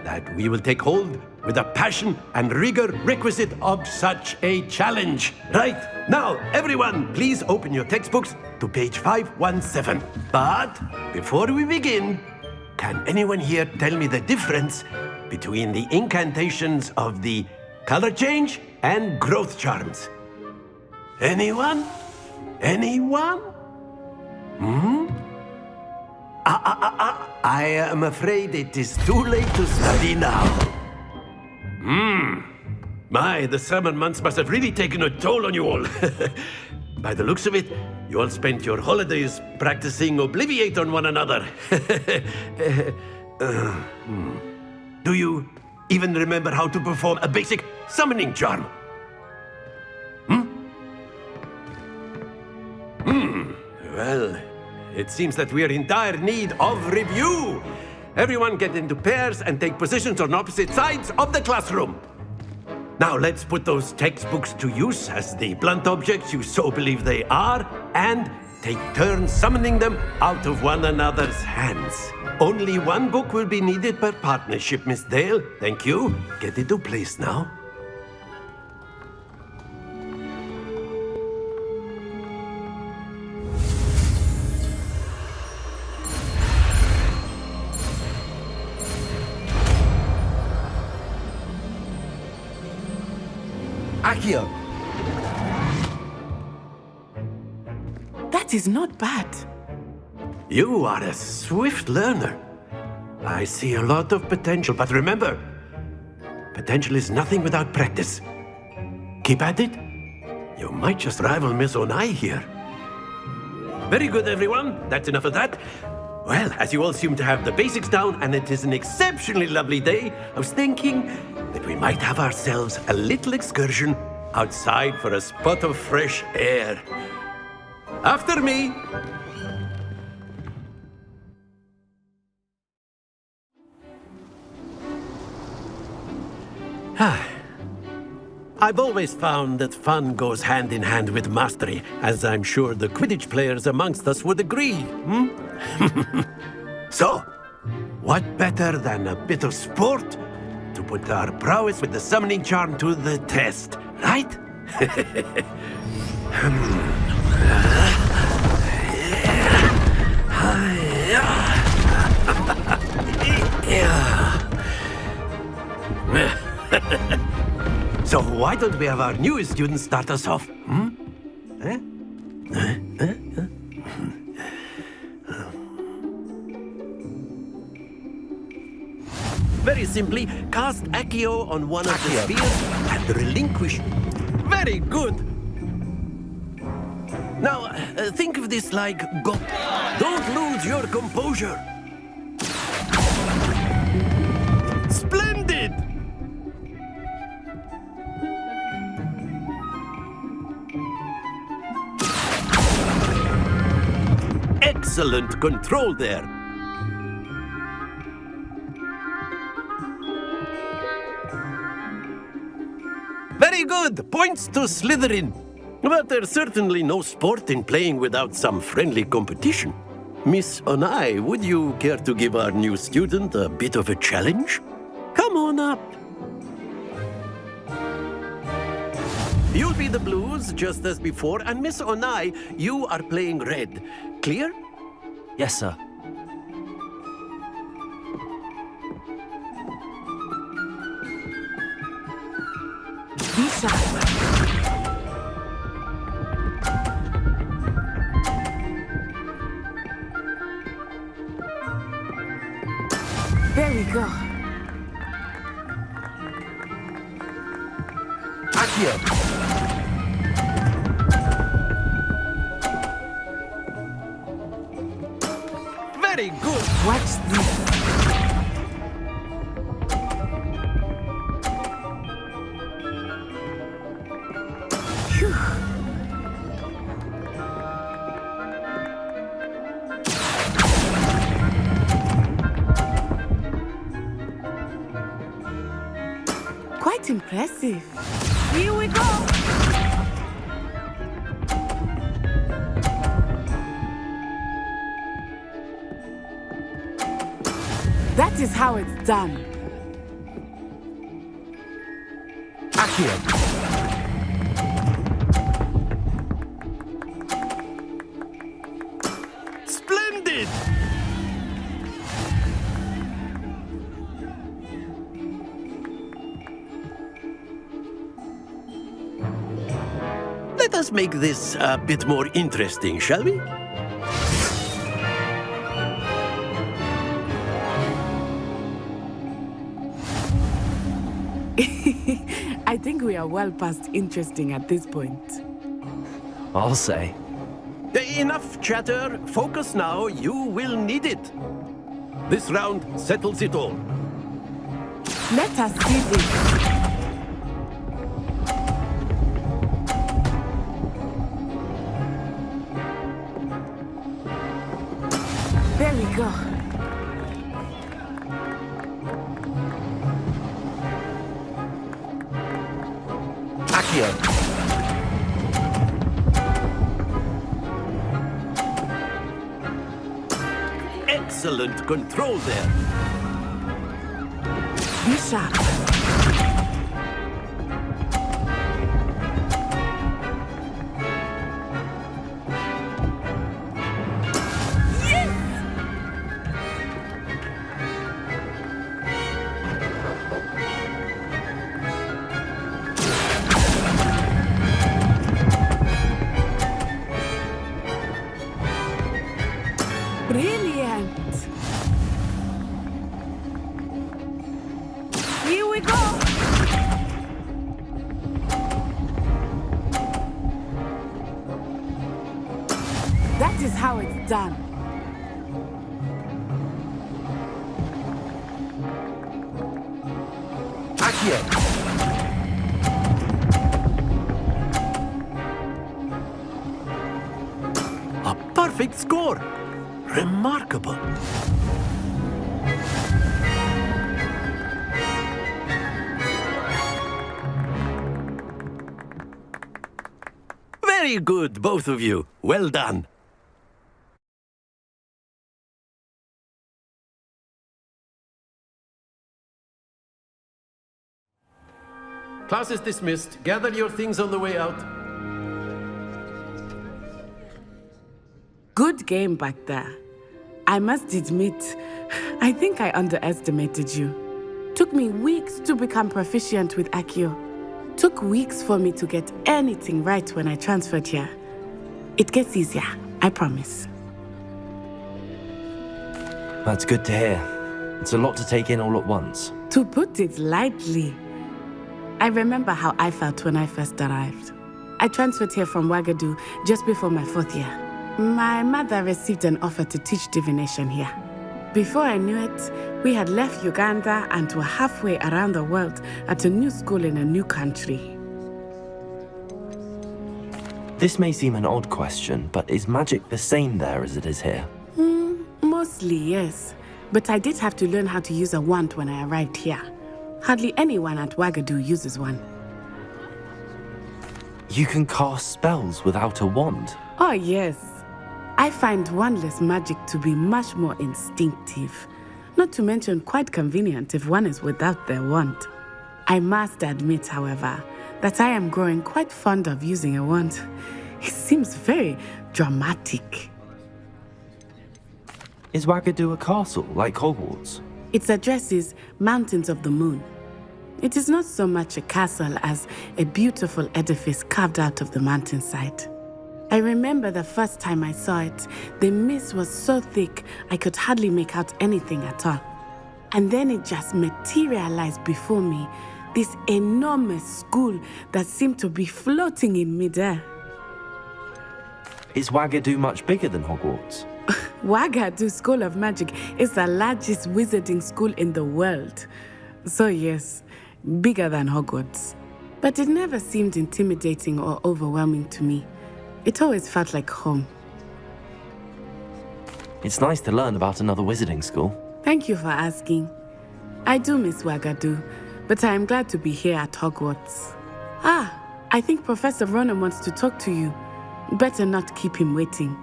S7: that we will take hold with the passion and rigor requisite of such a challenge. Right, now, everyone, please open your textbooks to page 517. But before we begin, can anyone here tell me the difference between the incantations of the color change and growth charms? Anyone? Anyone? I am afraid it is too late to study now. My, the summer months must have really taken a toll on you all. By the looks of it, you all spent your holidays practicing Obliviate on one another. Do you even remember how to perform a basic summoning charm? Well, it seems that we are in dire need of review. Everyone get into pairs and take positions on opposite sides of the classroom. Now let's put those textbooks to use as the blunt objects you so believe they are, and take turns summoning them out of one another's hands. Only one book will be needed per partnership, Miss Dale. Thank you. Get into place now.
S21: Accio! That is not bad.
S7: You are a swift learner. I see a lot of potential, but remember, potential is nothing without practice. Keep at it. You might just rival Miss Onai here. Very good, everyone. That's enough of that. Well, as you all seem to have the basics down, and it is an exceptionally lovely day, I was thinking that we might have ourselves a little excursion outside for a spot of fresh air. After me. I've always found that fun goes hand in hand with mastery, as I'm sure the Quidditch players amongst us would agree. So, what better than a bit of sport to put our prowess with the summoning charm to the test, right? So why don't we have our newest student start us off? Very simply, cast Accio on one of the spheres and relinquish. Very good. Now, think of this like don't lose your composure. Splendid! Excellent control there. Very good. Points to Slytherin. But there's certainly no sport in playing without some friendly competition. Miss Onai, would you care to give our new student a bit of a challenge? Come on up. You'll be the blues, just as before, and Miss Onai, you are playing red. Clear?
S2: Yes, sir.
S21: Lisa. Very good.
S7: Accio. Very good.
S21: Watch this. Quite impressive. Here we go! That is how it's done.
S7: Accio. Splendid! Let us make this a bit more interesting, shall we?
S21: I think we are well past interesting at this point.
S2: I'll say.
S7: Enough chatter. Focus now. You will need it. This round settles it all.
S21: Let us see this. There we go.
S7: Accio. Excellent control there.
S21: Be sharp. Brilliant! Here we go! That is how it's done.
S7: Accio. A perfect score. Remarkable. Very good, both of you. Well done. Class is dismissed. Gather your things on the way out.
S21: Good game back there. I must admit, I think I underestimated you. Took me weeks to become proficient with Accio. Took weeks for me to get anything right when I transferred here. It gets easier, I promise.
S2: That's good to hear. It's a lot to take in all at once.
S21: To put it lightly, I remember how I felt when I first arrived. I transferred here from Ouagadougou just before my 4th year. My mother received an offer to teach divination here. Before I knew it, we had left Uganda and were halfway around the world at a new school in a new country.
S2: This may seem an odd question, but is magic the same there as it is here?
S21: Mostly, yes. But I did have to learn how to use a wand when I arrived here. Hardly anyone at Ouagadougou uses one.
S2: You can cast spells without a wand?
S21: Oh, yes. I find wandless magic to be much more instinctive. Not to mention quite convenient if one is without their wand. I must admit, however, that I am growing quite fond of using a wand. It seems very dramatic.
S2: Is Ouagadougou a castle, like Hogwarts?
S21: Its address is Mountains of the Moon. It is not so much a castle as a beautiful edifice carved out of the mountainside. I remember the first time I saw it, the mist was so thick I could hardly make out anything at all. And then it just materialized before me, this enormous school that seemed to be floating in midair.
S2: Is Ouagadougou much bigger than Hogwarts?
S21: Ouagadougou School of Magic is the largest wizarding school in the world. So yes, bigger than Hogwarts. But it never seemed intimidating or overwhelming to me. It always felt like home.
S2: It's nice to learn about another wizarding school.
S21: Thank you for asking. I do miss Ouagadougou, but I am glad to be here at Hogwarts. I think Professor Ronan wants to talk to you. Better not keep him waiting.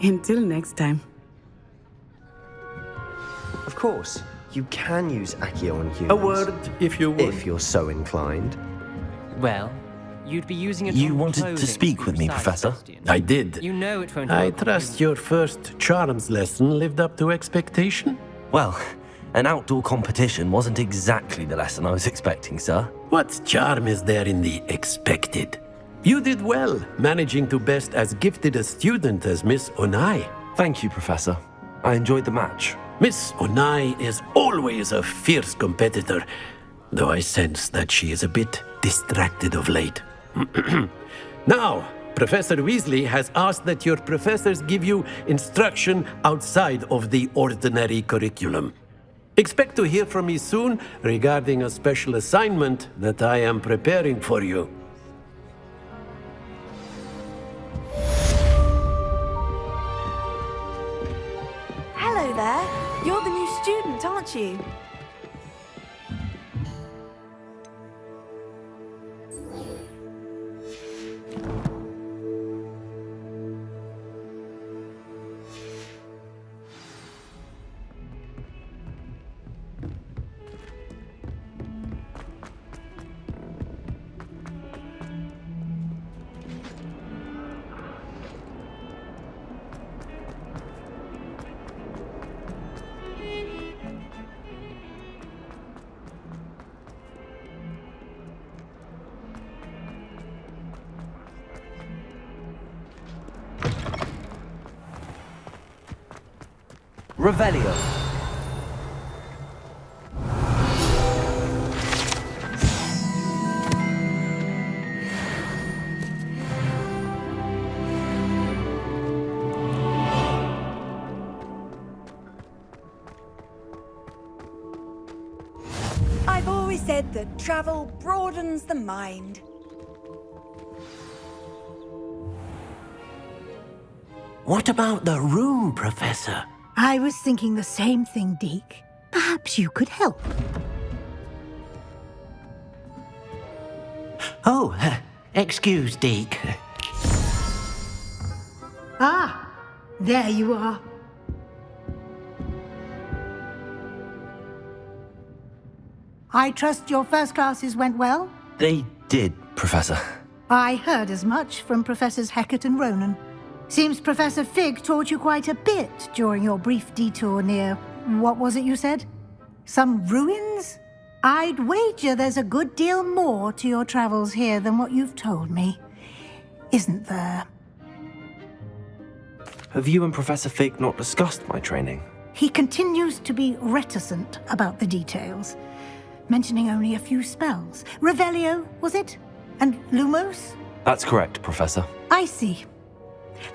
S21: Until next time.
S12: Of course, you can use Accio on humans.
S7: A word, if you would.
S12: If you're so inclined.
S16: Well, you'd be using it.
S2: You wanted to speak with me, Professor?
S7: I did.
S16: You know it won't.
S7: I trust your first charms lesson lived up to expectation?
S2: Well, an outdoor competition wasn't exactly the lesson I was expecting, sir.
S7: What charm is there in the expected? You did well, managing to best as gifted a student as Miss Onai.
S2: Thank you, Professor. I enjoyed the match.
S7: Miss Onai is always a fierce competitor, though I sense that she is a bit distracted of late. Now, Professor Weasley has asked that your professors give you instruction outside of the ordinary curriculum. Expect to hear from me soon regarding a special assignment that I am preparing for you.
S17: Hello there. You're the new student, aren't you?
S2: Revelio.
S17: I've always said that travel broadens the mind.
S4: What about the room, Professor?
S8: I was thinking the same thing, Deke. Perhaps you could help.
S4: Oh, excuse, Deke.
S8: Ah, there you are. I trust your first classes went well?
S2: They did, Professor.
S8: I heard as much from Professors Hecat and Ronan. Seems Professor Fig taught you quite a bit during your brief detour near... what was it you said? Some ruins? I'd wager there's a good deal more to your travels here than what you've told me. Isn't there?
S2: Have you and Professor Fig not discussed my training?
S8: He continues to be reticent about the details, mentioning only a few spells. Revelio, was it? And Lumos?
S2: That's correct, Professor.
S8: I see.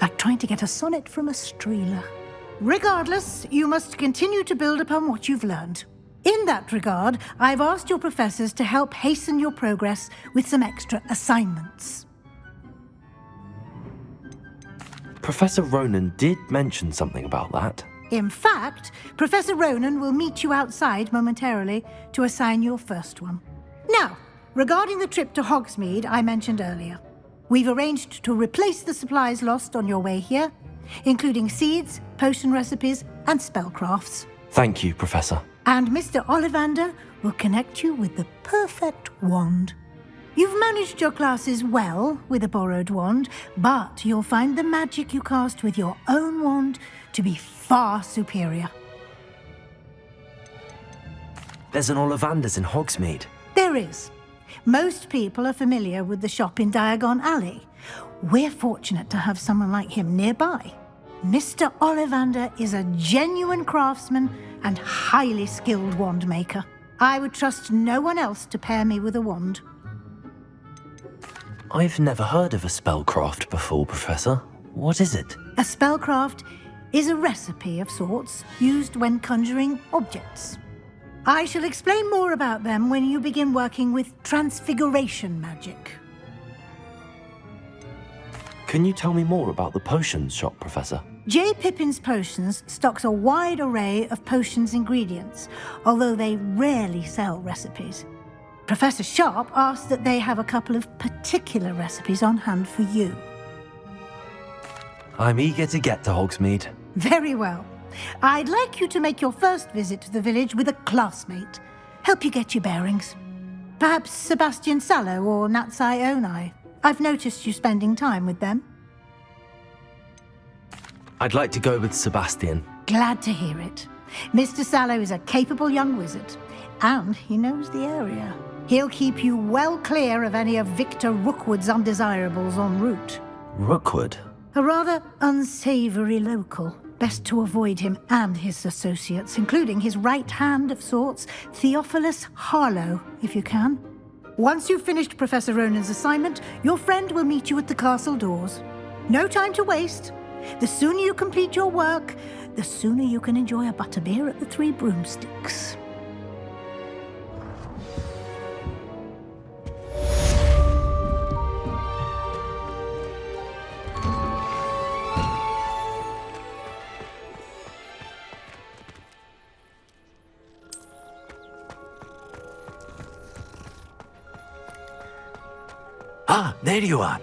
S8: Like trying to get a sonnet from a streeler. Regardless, you must continue to build upon what you've learned. In that regard, I've asked your professors to help hasten your progress with some extra assignments.
S2: Professor Ronan did mention something about that.
S8: In fact, Professor Ronan will meet you outside momentarily to assign your first one. Now, regarding the trip to Hogsmeade I mentioned earlier, we've arranged to replace the supplies lost on your way here, including seeds, potion recipes, and spellcrafts.
S2: Thank you, Professor.
S8: And Mr. Ollivander will connect you with the perfect wand. You've managed your classes well with a borrowed wand, but you'll find the magic you cast with your own wand to be far superior.
S2: There's an Ollivander's in Hogsmeade.
S8: There is. Most people are familiar with the shop in Diagon Alley. We're fortunate to have someone like him nearby. Mr. Ollivander is a genuine craftsman and highly skilled wand maker. I would trust no one else to pair me with a wand.
S2: I've never heard of a spellcraft before, Professor. What is it?
S8: A spellcraft is a recipe of sorts used when conjuring objects. I shall explain more about them when you begin working with transfiguration magic.
S2: Can you tell me more about the potions shop, Professor?
S8: J. Pippin's Potions stocks a wide array of potions ingredients, although they rarely sell recipes. Professor Sharp asked that they have a couple of particular recipes on hand for you.
S2: I'm eager to get to Hogsmeade.
S8: Very well. I'd like you to make your first visit to the village with a classmate. Help you get your bearings. Perhaps Sebastian Sallow or Natsai Onai. I've noticed you spending time with them.
S2: I'd like to go with Sebastian.
S8: Glad to hear it. Mr. Sallow is a capable young wizard, and he knows the area. He'll keep you well clear of any of Victor Rookwood's undesirables en route.
S2: Rookwood?
S8: A rather unsavory local. Best to avoid him and his associates, including his right hand of sorts, Theophilus Harlow, if you can. Once you've finished Professor Ronan's assignment, your friend will meet you at the castle doors. No time to waste. The sooner you complete your work, the sooner you can enjoy a butterbeer at the Three Broomsticks.
S7: Ah, there you are.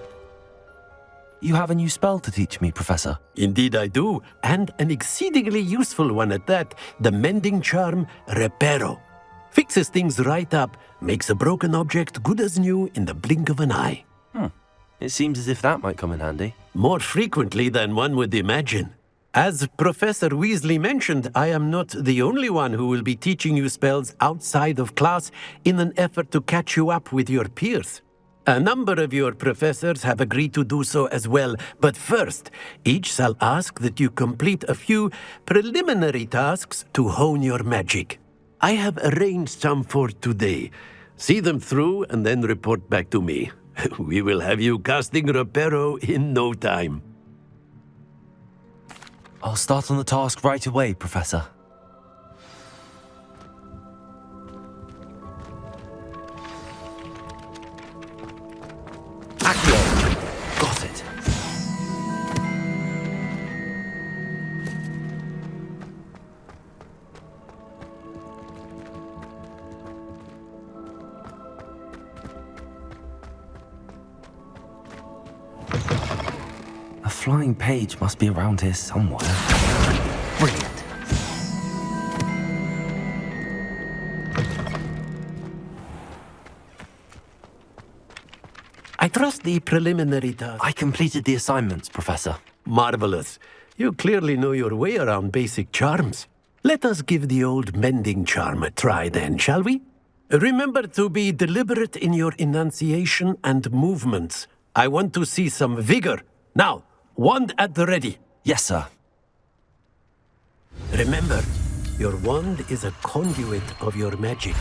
S2: You have a new spell to teach me, Professor.
S7: Indeed I do, and an exceedingly useful one at that, the mending charm Reparo. Fixes things right up, makes a broken object good as new in the blink of an eye.
S2: It seems as if that might come in handy.
S7: More frequently than one would imagine. As Professor Weasley mentioned, I am not the only one who will be teaching you spells outside of class in an effort to catch you up with your peers. A number of your professors have agreed to do so as well, but first, each shall ask that you complete a few preliminary tasks to hone your magic. I have arranged some for today. See them through and then report back to me. We will have you casting Reparo in no time.
S2: I'll start on the task right away, Professor. Got it. A flying page must be around here somewhere. Brilliant.
S7: I trust the preliminary task.
S2: I completed the assignments, Professor.
S7: Marvelous. You clearly know your way around basic charms. Let us give the old mending charm a try then, shall we? Remember to be deliberate in your enunciation and movements. I want to see some vigor. Now, wand at the ready.
S2: Yes, sir.
S7: Remember, your wand is a conduit of your magic.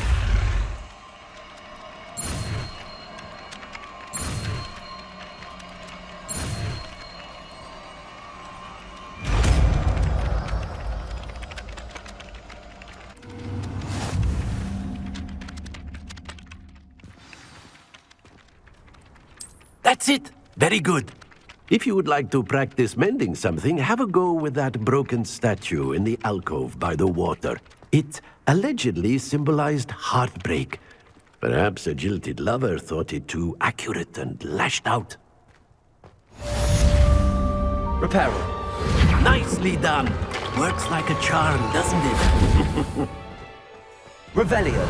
S7: That's it! Very good. If you would like to practice mending something, have a go with that broken statue in the alcove by the water. It allegedly symbolized heartbreak. Perhaps a jilted lover thought it too accurate and lashed out.
S2: Reparo.
S7: Nicely done. Works like a charm, doesn't it?
S2: Revelio.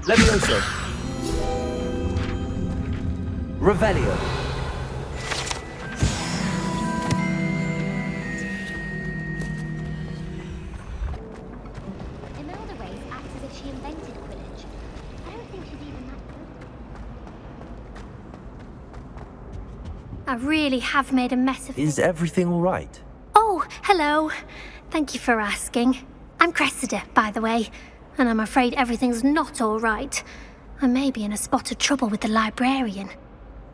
S2: Levioso. Revelio.
S6: Imelda Race acts as if she invented Quidditch. I don't think she's even that good.
S14: I really have made a mess of
S2: Is everything all right?
S20: Hello. Thank you for asking. I'm Cressida, by the way, and I'm afraid everything's not all right. I may be in a spot of trouble with the librarian.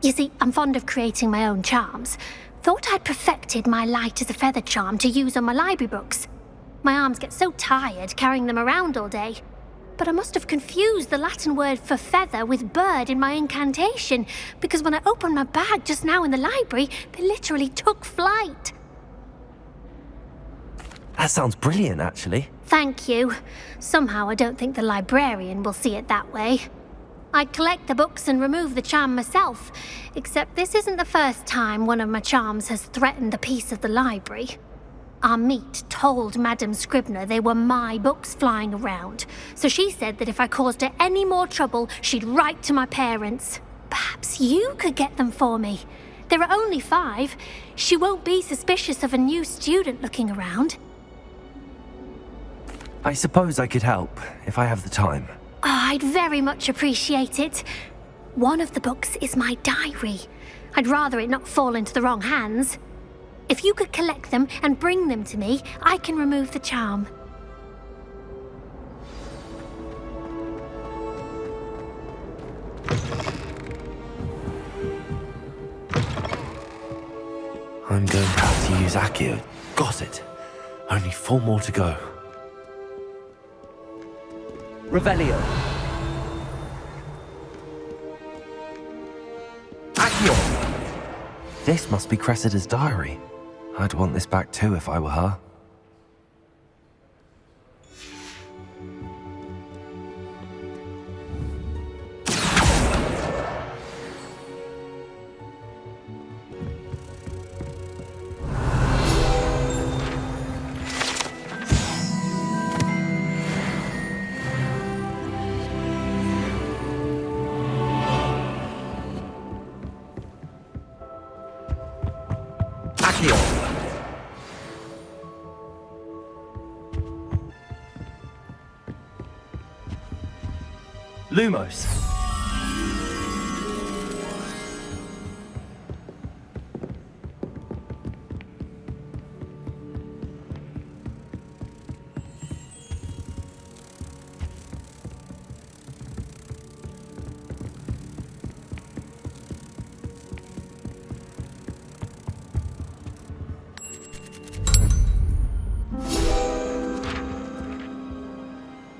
S20: You see, I'm fond of creating my own charms. Thought I'd perfected my light as a feather charm to use on my library books. My arms get so tired carrying them around all day. But I must have confused the Latin word for feather with bird in my incantation, because when I opened my bag just now in the library, they literally took flight.
S2: That sounds brilliant, actually.
S20: Thank you. Somehow I don't think the librarian will see it that way. I collect the books and remove the charm myself, except this isn't the first time one of my charms has threatened the peace of the library. Our meet told Madame Scribner they were my books flying around, so she said that if I caused her any more trouble, she'd write to my parents. Perhaps you could get them for me. There are only 5. She won't be suspicious of a new student looking around.
S2: I suppose I could help, if I have the time.
S20: Oh, I'd very much appreciate it. One of the books is my diary. I'd rather it not fall into the wrong hands. If you could collect them and bring them to me, I can remove the charm.
S2: I'm going to have to use Accio. Got it. Only 4 more to go. Revelio. Accio! This must be Cressida's diary. I'd want this back too if I were her. Lumos.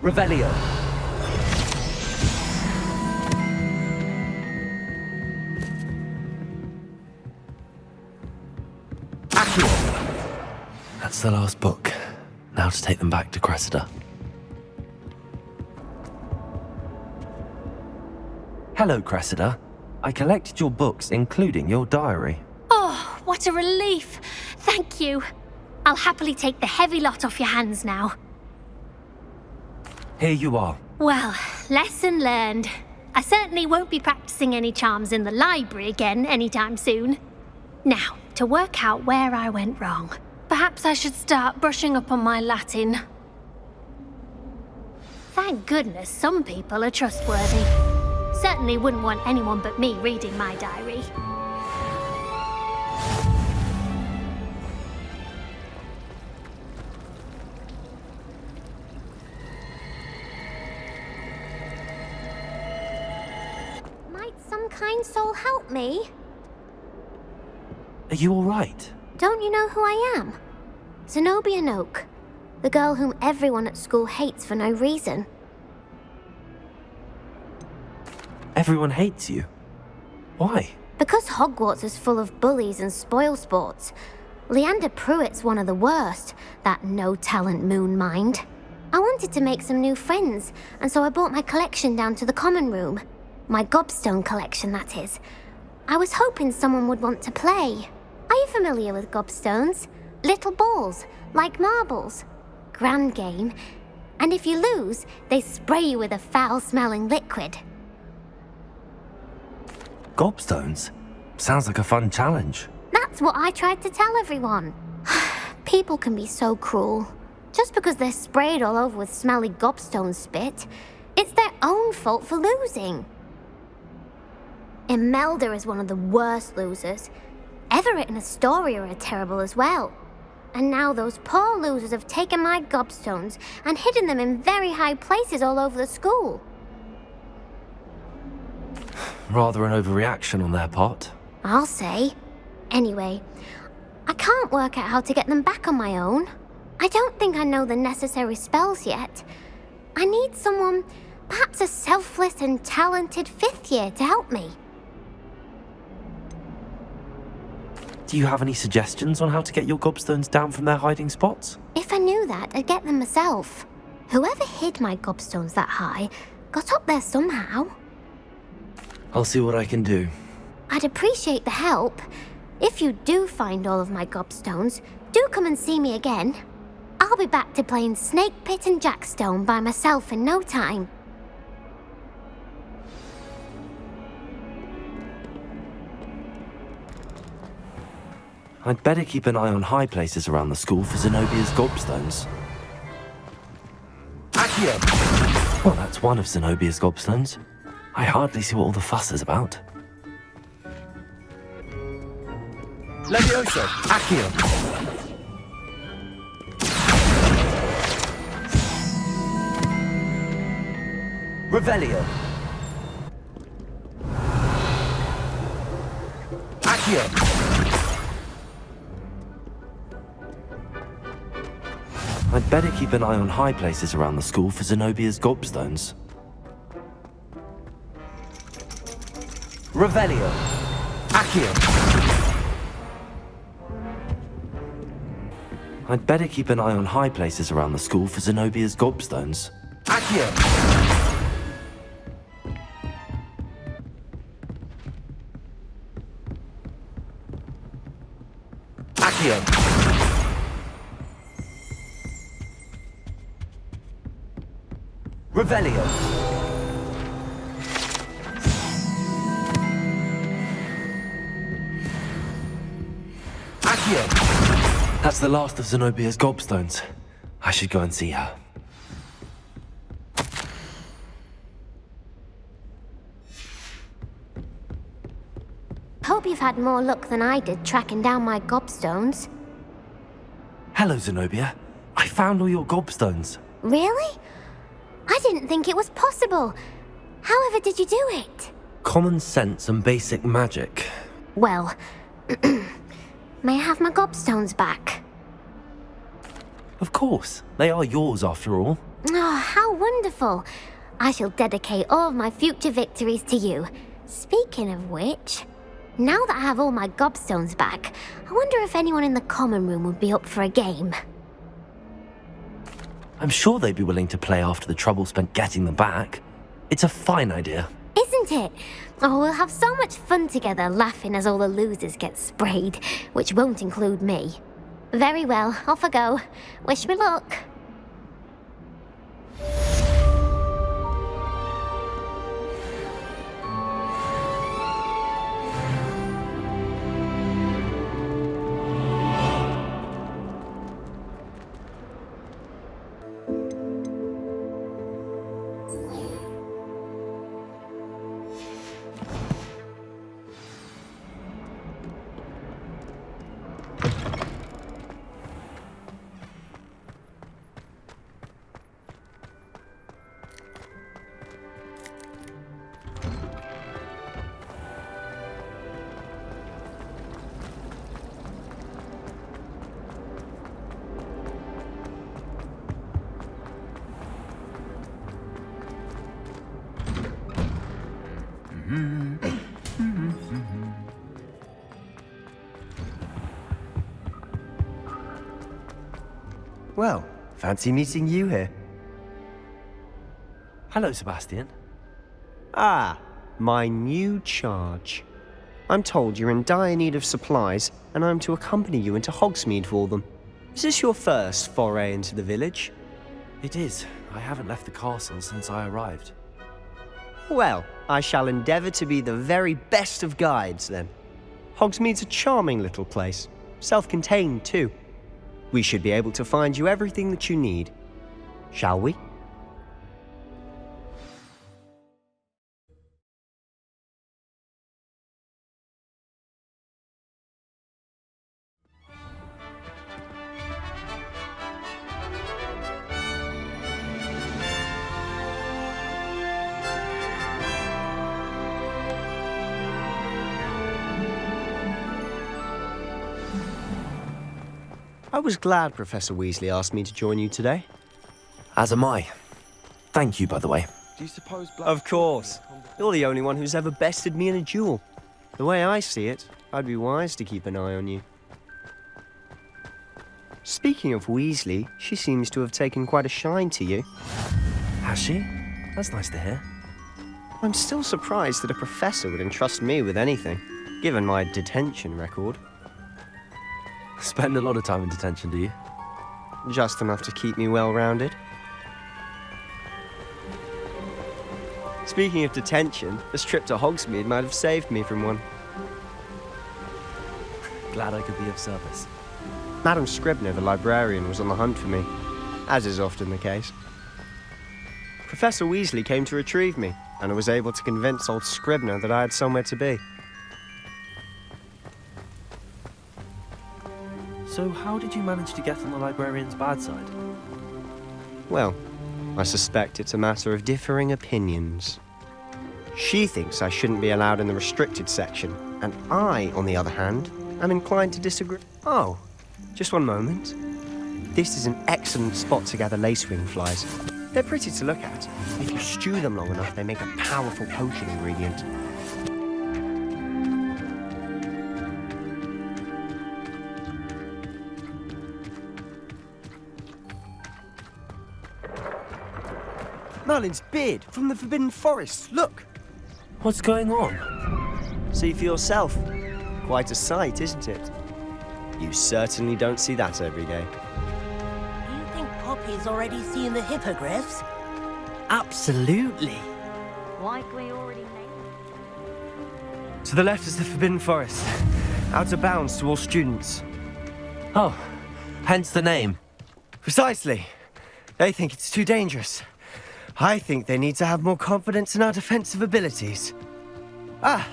S2: Revelio. That's the last book. Now to take them back to Cressida. Hello, Cressida. I collected your books, including your diary.
S20: Oh, what a relief. Thank you. I'll happily take the heavy lot off your hands now.
S2: Here you are.
S20: Well, lesson learned. I certainly won't be practicing any charms in the library again anytime soon. Now, to work out where I went wrong. Perhaps I should start brushing up on my Latin. Thank goodness some people are trustworthy. Certainly wouldn't want anyone but me reading my diary.
S6: Might some kind soul help me?
S2: Are you all right?
S6: Don't you know who I am? Zenobia Noak, the girl whom everyone at school hates for no reason.
S2: Everyone hates you. Why?
S6: Because Hogwarts is full of bullies and spoilsports. Leander Pruitt's one of the worst, that no-talent moon mind. I wanted to make some new friends, and so I brought my collection down to the common room. My gobstone collection, that is. I was hoping someone would want to play. Are you familiar with gobstones? Little balls, like marbles. Grand game. And if you lose, they spray you with a foul-smelling liquid.
S2: Gobstones? Sounds like a fun challenge.
S6: That's what I tried to tell everyone. People can be so cruel. Just because they're sprayed all over with smelly gobstone spit, it's their own fault for losing. Imelda is one of the worst losers. Everett and Astoria are terrible as well. And now those poor losers have taken my gobstones and hidden them in very high places all over the school.
S2: Rather an overreaction on their part.
S6: I'll say. Anyway, I can't work out how to get them back on my own. I don't think I know the necessary spells yet. I need someone, perhaps a selfless and talented 5th year to help me.
S2: Do you have any suggestions on how to get your gobstones down from their hiding spots?
S6: If I knew that, I'd get them myself. Whoever hid my gobstones that high got up there somehow.
S2: I'll see what I can do.
S6: I'd appreciate the help. If you do find all of my gobstones, do come and see me again. I'll be back to playing Snake Pit and Jackstone by myself in no time.
S2: I'd better keep an eye on high places around the school for Zenobia's gobstones. Accio! Well, that's one of Zenobia's gobstones. I hardly see what all the fuss is about.
S12: Levioso! Accio! Revelio! Accio!
S2: I'd better keep an eye on high places around the school for Zenobia's gobstones.
S12: Revelio! Accio!
S2: I'd better keep an eye on high places around the school for Zenobia's gobstones.
S12: Accio! Accio! Revelio!
S2: Accio! That's the last of Zenobia's gobstones. I should go and see her.
S6: Hope you've had more luck than I did tracking down my gobstones.
S2: Hello, Zenobia. I found all your gobstones.
S6: Really? I didn't think it was possible. However did you do it?
S2: Common sense and basic magic.
S6: Well, may I have my gobstones back?
S2: Of course. They are yours after all.
S6: Oh, how wonderful. I shall dedicate all of my future victories to you. Speaking of which, now that I have all my gobstones back, I wonder if anyone in the common room would be up for a game.
S2: I'm sure they'd be willing to play after the trouble spent getting them back. It's a fine idea.
S6: Isn't it? Oh, we'll have so much fun together laughing as all the losers get sprayed, which won't include me. Very well, off I go. Wish me luck.
S12: Well, fancy meeting you here.
S2: Hello, Sebastian.
S12: Ah, my new charge. I'm told you're in dire need of supplies, and I'm to accompany you into Hogsmeade for them. Is this your first foray into the village?
S2: It is. I haven't left the castle since I arrived.
S12: Well, I shall endeavour to be the very best of guides, then. Hogsmeade's a charming little place. Self-contained, too. We should be able to find you everything that you need. Shall we? I was glad Professor Weasley asked me to join you today.
S2: As am I. Thank you, by the way.
S12: Do you suppose Of course. You're the only one who's ever bested me in a duel. The way I see it, I'd be wise to keep an eye on you. Speaking of Weasley, she seems to have taken quite a shine to you.
S2: Has she? That's nice to hear.
S12: I'm still surprised that a professor would entrust me with anything, given my detention record.
S2: Spend a lot of time in detention, do you?
S12: Just enough to keep me well-rounded. Speaking of detention, this trip to Hogsmeade might have saved me from one.
S2: Glad I could be of service.
S12: Madam Scribner, the librarian, was on the hunt for me, as is often the case. Professor Weasley came to retrieve me, and I was able to convince old Scribner that I had somewhere to be.
S2: So how did you manage to get on the librarian's bad side?
S12: Well, I suspect it's a matter of differing opinions. She thinks I shouldn't be allowed in the restricted section, and I, on the other hand, am inclined to disagree. Oh, just one moment. This is an excellent spot to gather lacewing flies. They're pretty to look at. If you stew them long enough, they make a powerful potion ingredient. Merlin's beard from the Forbidden Forest. Look!
S2: What's going on?
S12: See for yourself. Quite a sight, isn't it? You certainly don't see that every day.
S18: Do you think Poppy's already seen the hippogriffs?
S12: Absolutely.
S18: Like we already know.
S12: To the left is the Forbidden Forest. Out of bounds to all students.
S2: Oh, hence the name.
S12: Precisely. They think it's too dangerous. I think they need to have more confidence in our defensive abilities. Ah,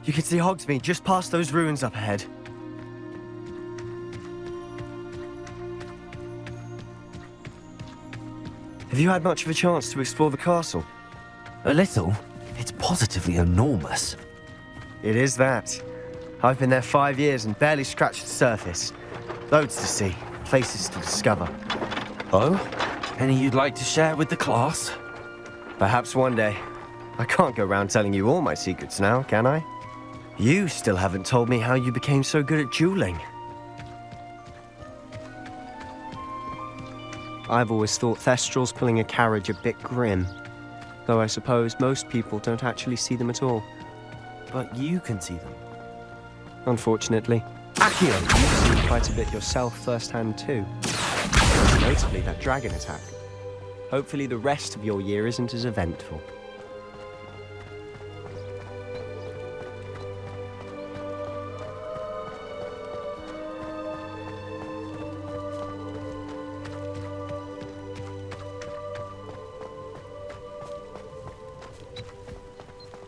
S12: you can see Hogsmeade just past those ruins up ahead. Have you had much of a chance to explore the castle?
S2: A little. It's positively enormous.
S12: It is that. I've been there 5 years and barely scratched the surface. Loads to see, places to discover.
S2: Oh? Any you'd like to share with the class?
S12: Perhaps one day. I can't go around telling you all my secrets now, can I? You still haven't told me how you became so good at dueling. I've always thought Thestrals pulling a carriage a bit grim. Though I suppose most people don't actually see them at all.
S2: But you can see them.
S12: Unfortunately. Accio, you've seen quite a bit yourself firsthand too. Most notably that dragon attack. Hopefully the rest of your year isn't as eventful.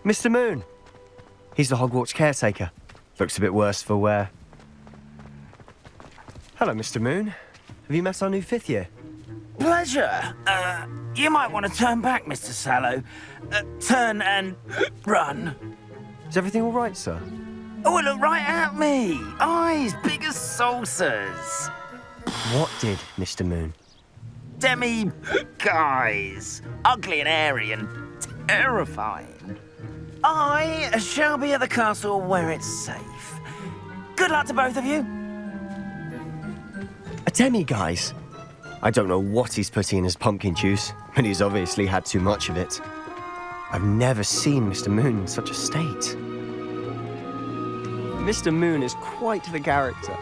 S12: Mr. Moon! He's the Hogwarts caretaker. Looks a bit worse for wear. Hello, Mr. Moon. Have you met our new 5th year?
S5: Pleasure. You might want to turn back, Mr. Sallow. Turn and run.
S12: Is everything all right, sir?
S5: Oh, look right at me. Eyes big as saucers.
S12: What did, Mr. Moon?
S5: Guys. Ugly and hairy and terrifying. I shall be at the castle where it's safe. Good luck to both of you.
S12: A demi-guise? I don't know what he's putting in his pumpkin juice, but he's obviously had too much of it. I've never seen Mr. Moon in such a state. Mr. Moon is quite the character.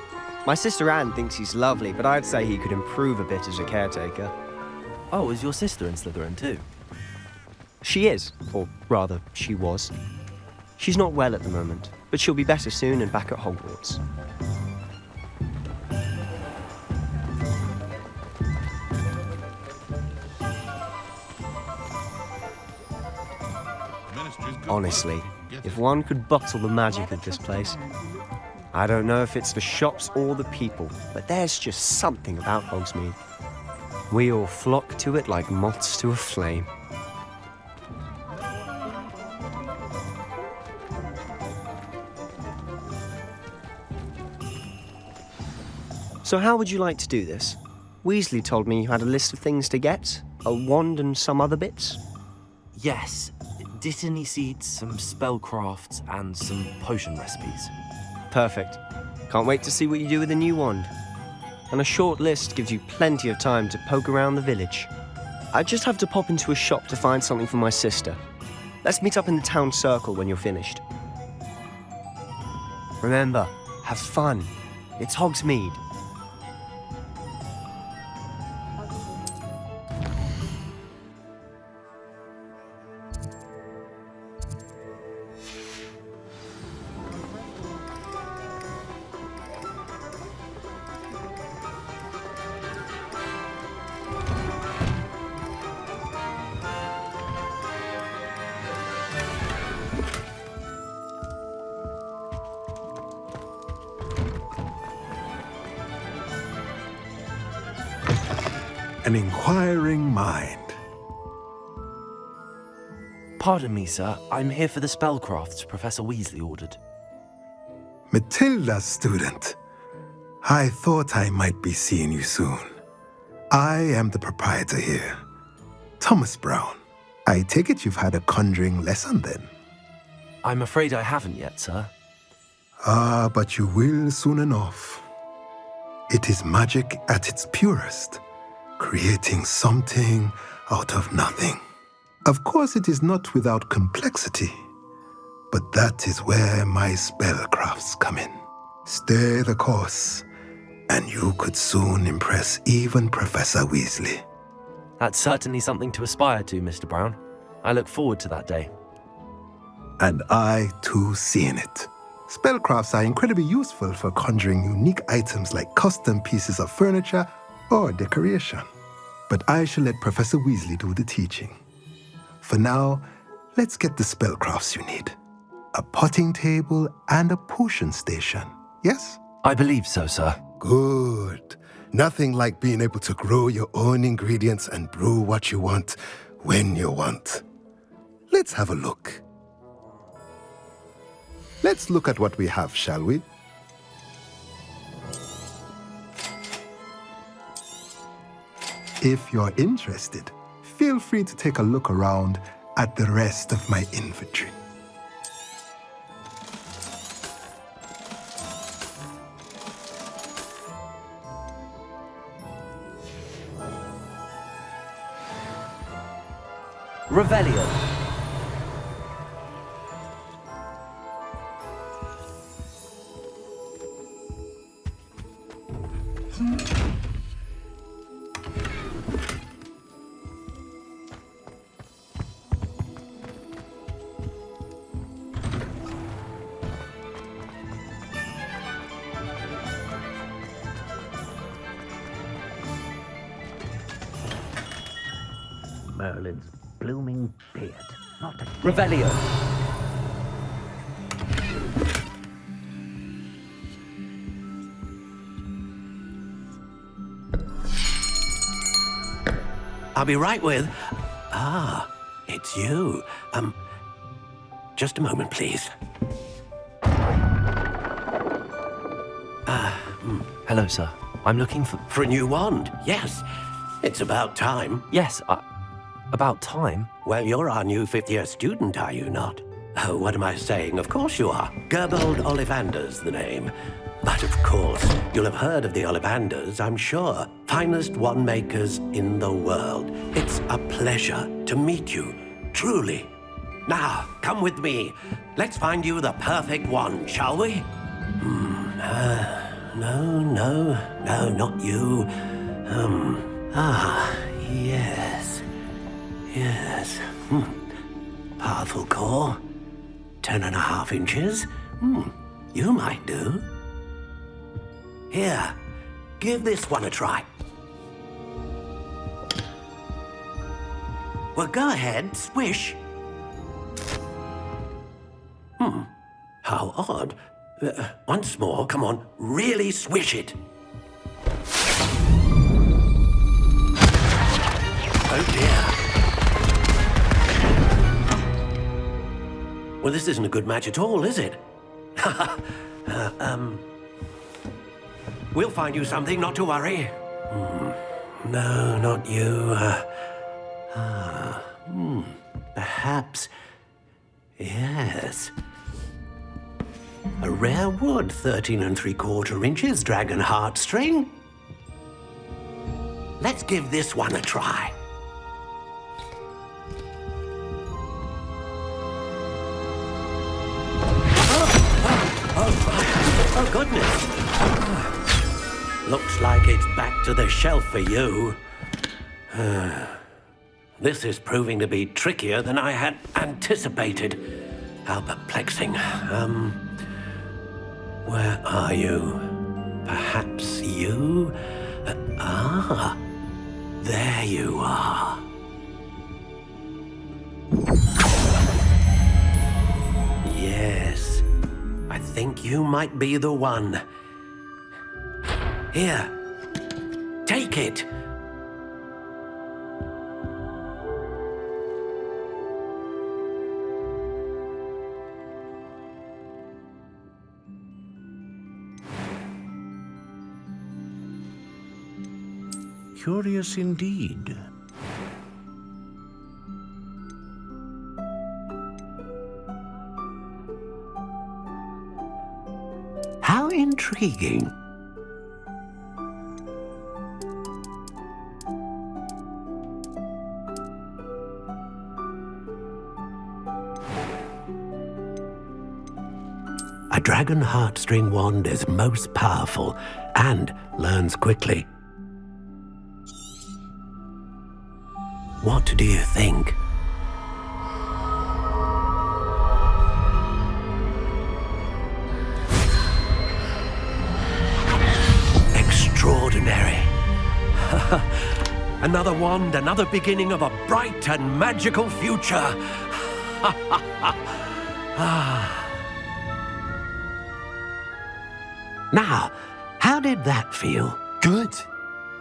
S12: My sister Anne thinks he's lovely, but I'd say he could improve a bit as a caretaker.
S2: Oh, is your sister in Slytherin too?
S12: She is, or rather, she was. She's not well at the moment, but she'll be better soon and back at Hogwarts. Honestly, if one could bottle the magic of this place. I don't know if it's the shops or the people, but there's just something about Hogsmeade. We all flock to it like moths to a flame. So how would you like to do this? Weasley told me you had a list of things to get, a wand and some other bits.
S2: Yes, Dittany seeds, some spellcrafts, and some potion recipes.
S12: Perfect. Can't wait to see what you do with the new wand. And a short list gives you plenty of time to poke around the village. I just have to pop into a shop to find something for my sister. Let's meet up in the town circle when you're finished. Remember, have fun. It's Hogsmeade.
S3: An inquiring mind.
S2: Pardon me, sir. I'm here for the spellcrafts Professor Weasley ordered.
S3: Matilda, student. I thought I might be seeing you soon. I am the proprietor here, Thomas Brown. I take it you've had a conjuring lesson then?
S2: I'm afraid I haven't yet, sir.
S3: Ah, but you will soon enough. It is magic at its purest, creating something out of nothing. Of course, it is not without complexity, but that is where my spellcrafts come in. Stay the course, and you could soon impress even Professor Weasley.
S2: That's certainly something to aspire to, Mr. Brown. I look forward to that day.
S3: And I, too, seeing it. Spellcrafts are incredibly useful for conjuring unique items like custom pieces of furniture or decoration. But I shall let Professor Weasley do the teaching. For now, let's get the spellcrafts you need. A potting table and a potion station, yes?
S2: I believe so, sir.
S3: Good. Nothing like being able to grow your own ingredients and brew what you want when you want. Let's have a look. Let's look at what we have, shall we? If you're interested, feel free to take a look around at the rest of my inventory.
S2: Revelio.
S18: Merlin's blooming beard. Not a
S2: Revelio.
S7: I'll be right with... Ah, it's you. Just a moment, please.
S2: Hello, sir. I'm looking for...
S7: For a new wand, yes. It's about time.
S2: Yes, about time?
S7: Well, you're our new fifth-year student, are you not? Oh, what am I saying? Of course you are. Gerbold Ollivander's the name. But of course, you'll have heard of the Ollivanders, I'm sure. Finest wand makers in the world. It's a pleasure to meet you, truly. Now, come with me. Let's find you the perfect wand, shall we? No, not you. Yes. Powerful core. 10.5 inches. You might do. Here, give this one a try. Well, go ahead, swish. How odd. Once more, come on, really swish it. Oh dear. Well, this isn't a good match at all, is it? We'll find you something, not to worry. No, not you. Perhaps. Yes. A rare wood, 13 3/4 inches, dragon heartstring. Let's give this one a try. Oh, goodness. Looks like it's back to the shelf for you. This is proving to be trickier than I had anticipated. How perplexing. Where are you? Perhaps you? There you are. Yes, I think you might be the one. Here, take it.
S9: Curious indeed.
S7: How intriguing. A dragon heartstring wand is most powerful and learns quickly. What do you think? Extraordinary. Another wand, another beginning of a bright and magical future. Now, how did that feel?
S2: Good.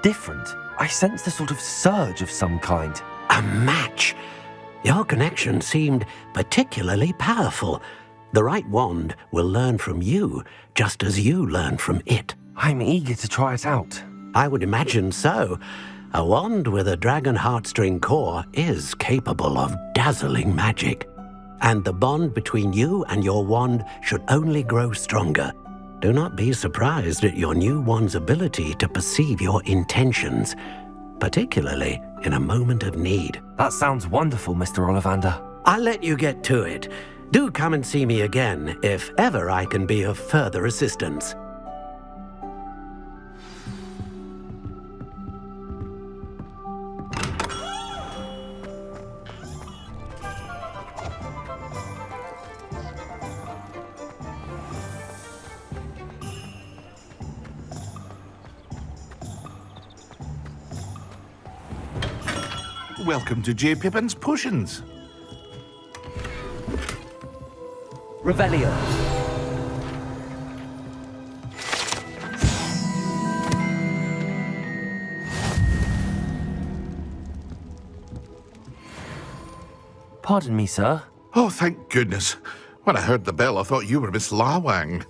S2: Different. I sensed a sort of surge of some kind.
S7: A match. Your connection seemed particularly powerful. The right wand will learn from you, just as you learn from it.
S2: I'm eager to try it out.
S7: I would imagine so. A wand with a dragon heartstring core is capable of dazzling magic. And the bond between you and your wand should only grow stronger. Do not be surprised at your new wand's ability to perceive your intentions, particularly in a moment of need.
S2: That sounds wonderful, Mr. Ollivander.
S7: I'll let you get to it. Do come and see me again if ever I can be of further assistance.
S9: Welcome to J. Pippin's Potions.
S2: Revelio. Pardon me, sir.
S9: Oh, thank goodness. When I heard the bell, I thought you were Miss Lawang.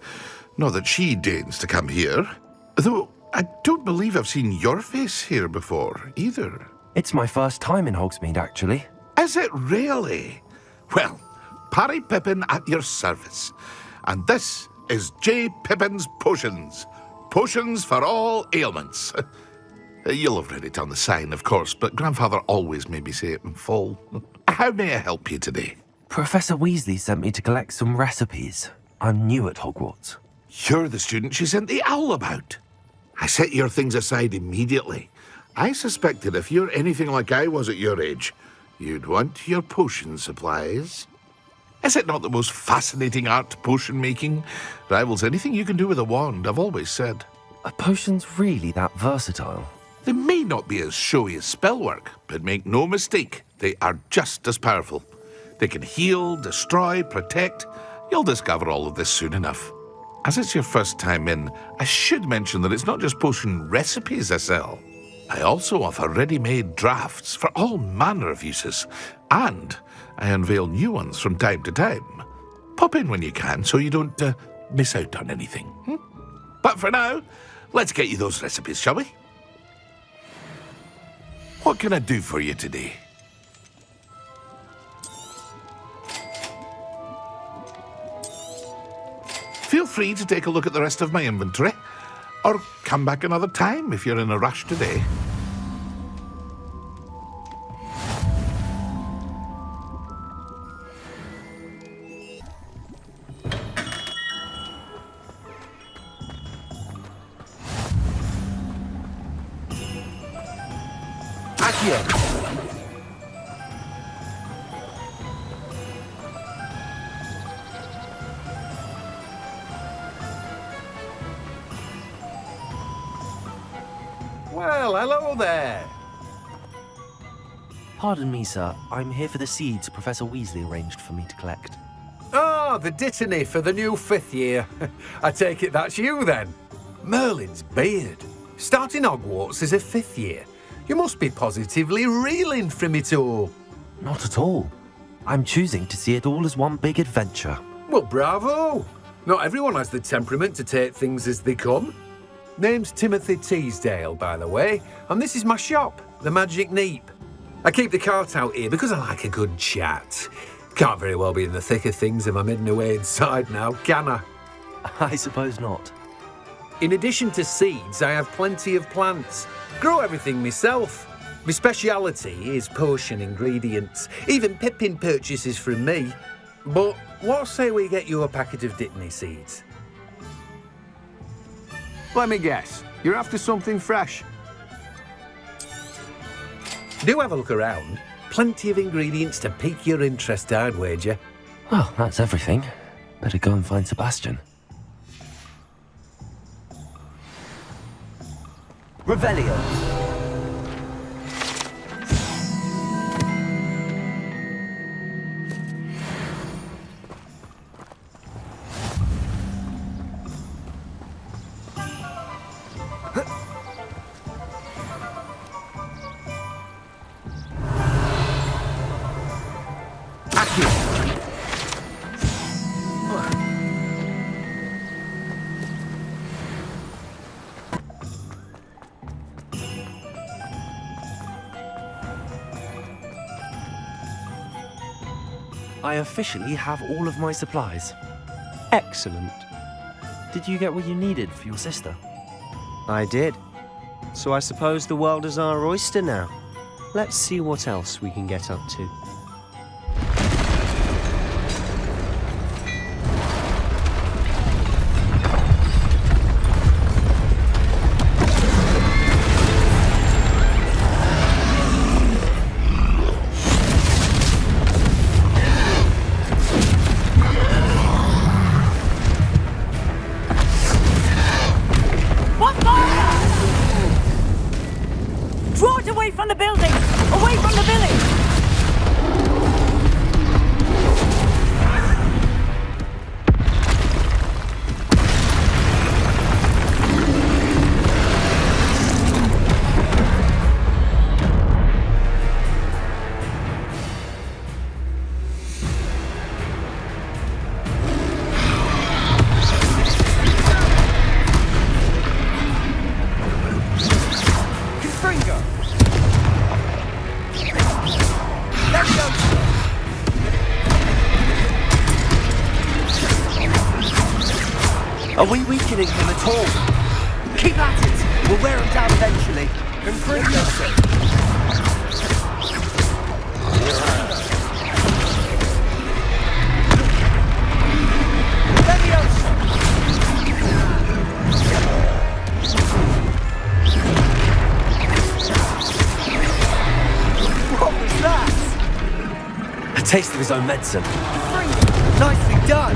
S9: Not that she deigns to come here. Though I don't believe I've seen your face here before, either.
S2: It's my first time in Hogsmeade, actually.
S9: Is it really? Well, Parry Pippin at your service. And this is J. Pippin's Potions. Potions for all ailments. You'll have read it on the sign, of course, but Grandfather always made me say it in full. How may I help you today?
S2: Professor Weasley sent me to collect some recipes. I'm new at Hogwarts.
S9: You're the student she sent the owl about. I set your things aside immediately. I suspected if you're anything like I was at your age, you'd want your potion supplies. Is it not the most fascinating art, potion making? Rivals anything you can do with a wand, I've always said.
S2: Are potions really that versatile?
S9: They may not be as showy as spellwork, but make no mistake, they are just as powerful. They can heal, destroy, protect. You'll discover all of this soon enough. As it's your first time in, I should mention that it's not just potion recipes I sell. I also offer ready-made drafts for all manner of uses, and I unveil new ones from time to time. Pop in when you can so you don't miss out on anything. But for now, Let's get you those recipes, shall we? What can I do for you today? Feel free to take a look at the rest of my inventory, or come back another time if you're in a rush today.
S10: Well, hello there.
S2: Pardon me, sir. I'm here for the seeds Professor Weasley arranged for me to collect.
S10: Ah, the dittany for the new 5th year. I take it that's you then. Merlin's beard. Starting Hogwarts as a 5th year. You must be positively reeling from it all.
S2: Not at all. I'm choosing to see it all as one big adventure.
S10: Well, bravo. Not everyone has the temperament to take things as they come. Name's Timothy Teasdale, by the way, and this is my shop, the Magic Neep. I keep the cart out here because I like a good chat. Can't very well be in the thick of things if I'm hidden away inside now, can I?
S2: I suppose not.
S10: In addition to seeds, I have plenty of plants. Grow everything myself. My speciality is potion ingredients. Even Pippin purchases from me. But what say we get you a packet of Dittany seeds?
S22: Let me guess. You're after something fresh.
S10: Do have a look around. Plenty of ingredients to pique your interest, I'd wager.
S2: Well, that's everything. Better go and find Sebastian. Revelio. I officially have all of my supplies.
S12: Excellent.
S2: Did you get what you needed for your sister?
S12: I did. So I suppose the world is our oyster now. Let's see what else we can get up to.
S23: From the building! Away from the village!
S2: Are we weakening him at all? Keep at it! We'll wear him down eventually. Improve yourself. What was that? A taste of his own medicine. Nicely done!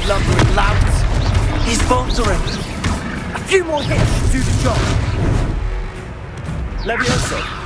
S5: lumbering louts. He's faltering. A few more hits should do the job. Levioso.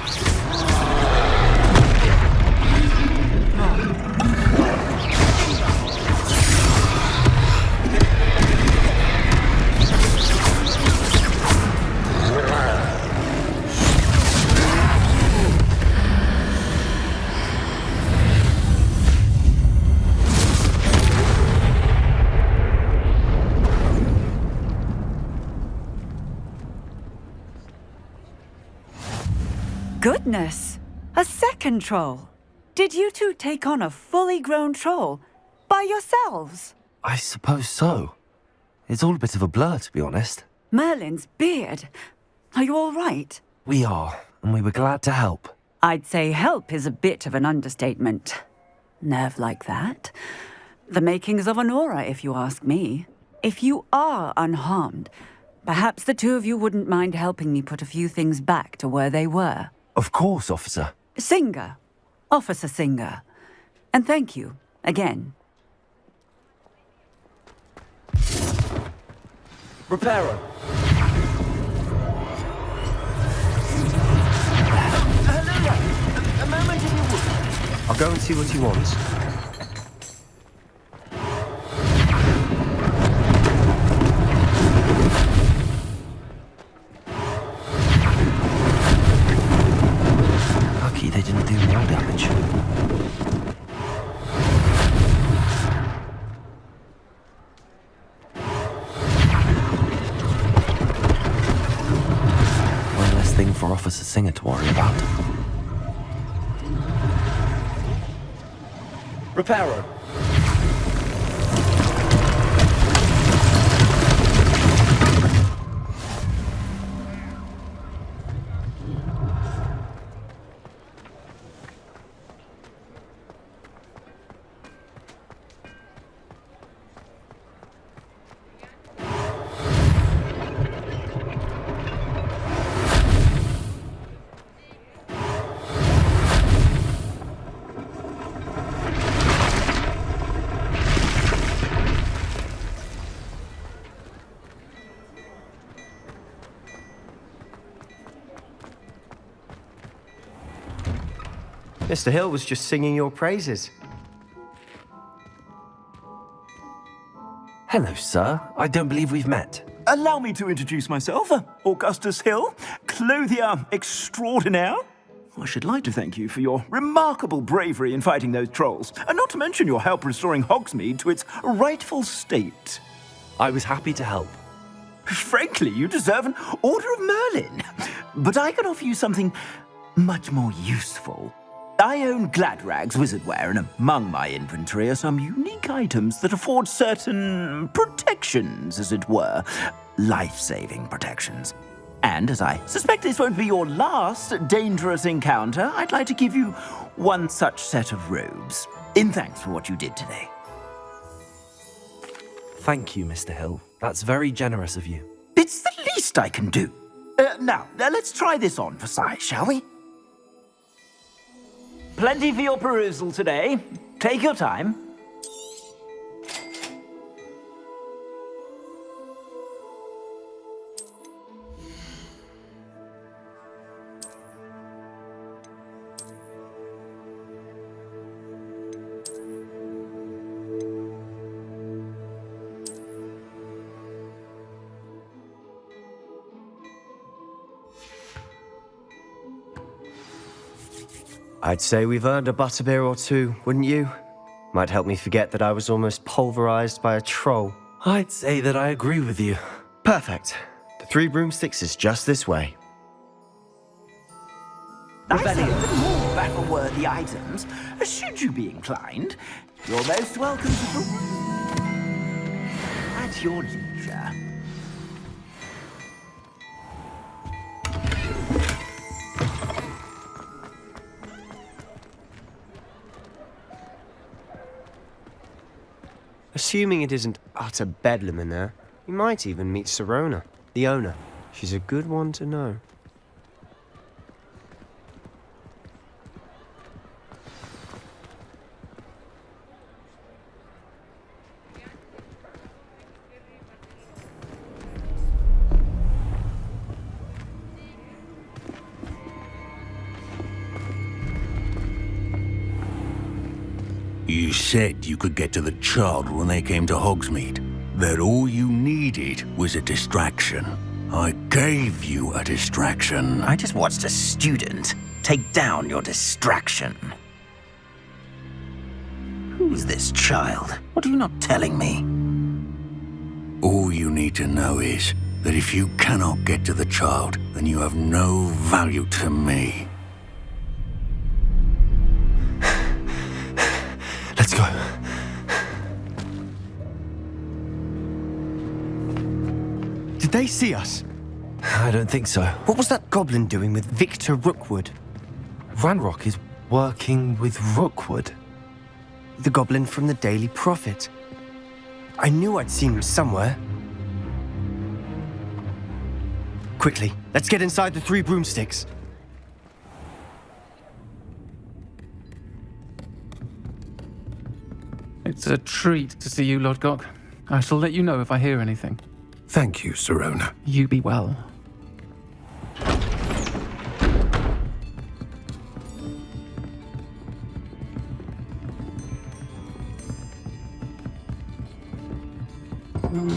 S1: Goodness! A second troll! Did you two take on a fully grown troll? By yourselves?
S2: I suppose so. It's all a bit of a blur, to be honest.
S1: Merlin's beard. Are you all right?
S2: We are, and we were glad to help.
S1: I'd say help is a bit of an understatement. Nerve like that. The makings of an aura, if you ask me. If you are unharmed, perhaps the two of you wouldn't mind helping me put a few things back to where they were.
S2: Of course, officer.
S1: Singer. Officer Singer. And thank you, again.
S5: Reparo. A moment if you would.
S12: I'll go and see what he wants.
S2: Lucky they didn't do more damage. One less thing for Officer Singer to worry about.
S5: Reparo.
S12: Mr. Hill was just singing your praises.
S2: Hello, sir. I don't believe we've met.
S13: Allow me to introduce myself, Augustus Hill, clothier extraordinaire. I should like to thank you for your remarkable bravery in fighting those trolls, and not to mention your help restoring Hogsmeade to its rightful state.
S2: I was happy to help.
S13: Frankly, you deserve an Order of Merlin. But I can offer you something much more useful. I own Gladrag's wizardware, and among my inventory are some unique items that afford certain protections, as it were. Life-saving protections. And as I suspect this won't be your last dangerous encounter, I'd like to give you one such set of robes, in thanks for what you did today.
S2: Thank you, Mr. Hill. That's very generous of you.
S13: It's the least I can do. Now, let's try this on for size, shall we? Plenty for your perusal today. Take your time.
S12: I'd say we've earned a butterbeer or two, wouldn't you? Might help me forget that I was almost pulverized by a troll.
S2: I'd say that I agree with you.
S12: Perfect. The 3 broomsticks is just this way.
S13: I say for more battle-worthy items, should you be inclined, you're most welcome to the... at your leisure.
S12: Assuming it isn't utter bedlam in there, you might even meet Sirona, the owner. She's a good one to know.
S11: said you could get to the child when they came to Hogsmeade. That all you needed was a distraction. I gave you a distraction.
S13: I just watched a student take down your distraction. Who's this child? What are you not telling me?
S11: All you need to know is that if you cannot get to the child, then you have no value to me.
S2: Let's go.
S12: Did they see us?
S2: I don't think so.
S12: What was that goblin doing with Victor Rookwood?
S2: Ranrock is working with Rookwood.
S12: The goblin from the Daily Prophet. I knew I'd seen him somewhere. Quickly, let's get inside the 3 broomsticks.
S15: It's a treat to see you, Lodgok. I shall let you know if I hear anything.
S3: Thank you, Sirona.
S15: You be well.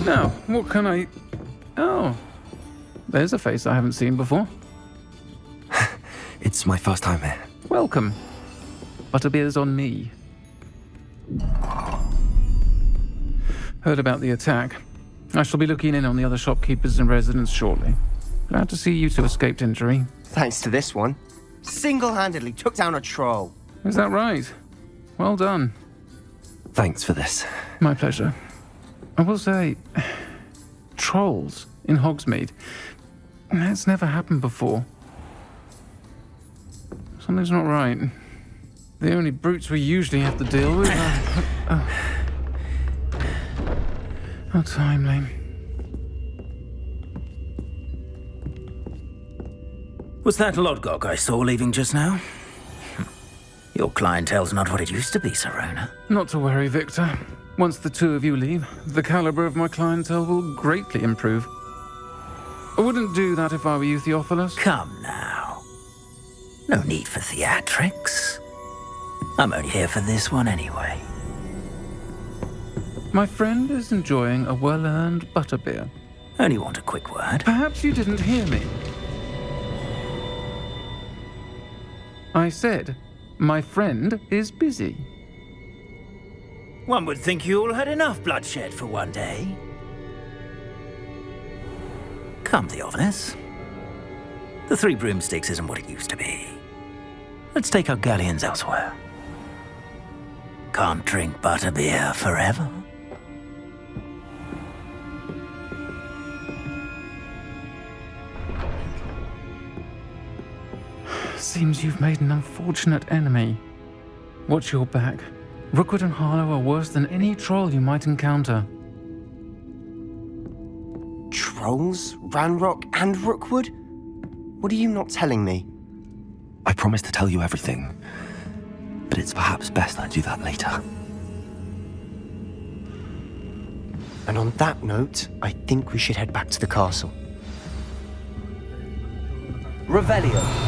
S15: Now, what can I... Oh, there's a face I haven't seen before.
S2: It's my first time here.
S15: Welcome. Butterbeer's on me. Heard about the attack. I shall be looking in on the other shopkeepers and residents shortly. Glad to see you two escaped injury.
S12: Thanks to this one. Single-handedly took down a troll.
S15: Is that right? Well done.
S2: Thanks for this.
S15: My pleasure. I will say, trolls in Hogsmeade. That's never happened before. Something's not right. The only brutes we usually have to deal with are... How timely.
S13: Was that Lodgok I saw leaving just now? Your clientele's not what it used to be, Sirona.
S15: Not to worry, Victor. Once the 2 of you leave, the caliber of my clientele will greatly improve. I wouldn't do that if I were you, Theophilus.
S13: Come now. No need for theatrics. I'm only here for this one anyway.
S15: My friend is enjoying a well-earned butterbeer.
S13: Only want a quick word.
S15: Perhaps you didn't hear me. I said, my friend is busy.
S13: One would think you all had enough bloodshed for one day. Come, Theophilus. The 3 broomsticks isn't what it used to be. Let's take our galleons elsewhere. Can't drink butterbeer forever.
S15: Seems you've made an unfortunate enemy. Watch your back. Rookwood and Harlow are worse than any troll you might encounter.
S12: Trolls? Ranrock and Rookwood? What are you not telling me?
S2: I promise to tell you everything, but it's perhaps best I do that later.
S12: And on that note, I think we should head back to the castle.
S13: Revelio.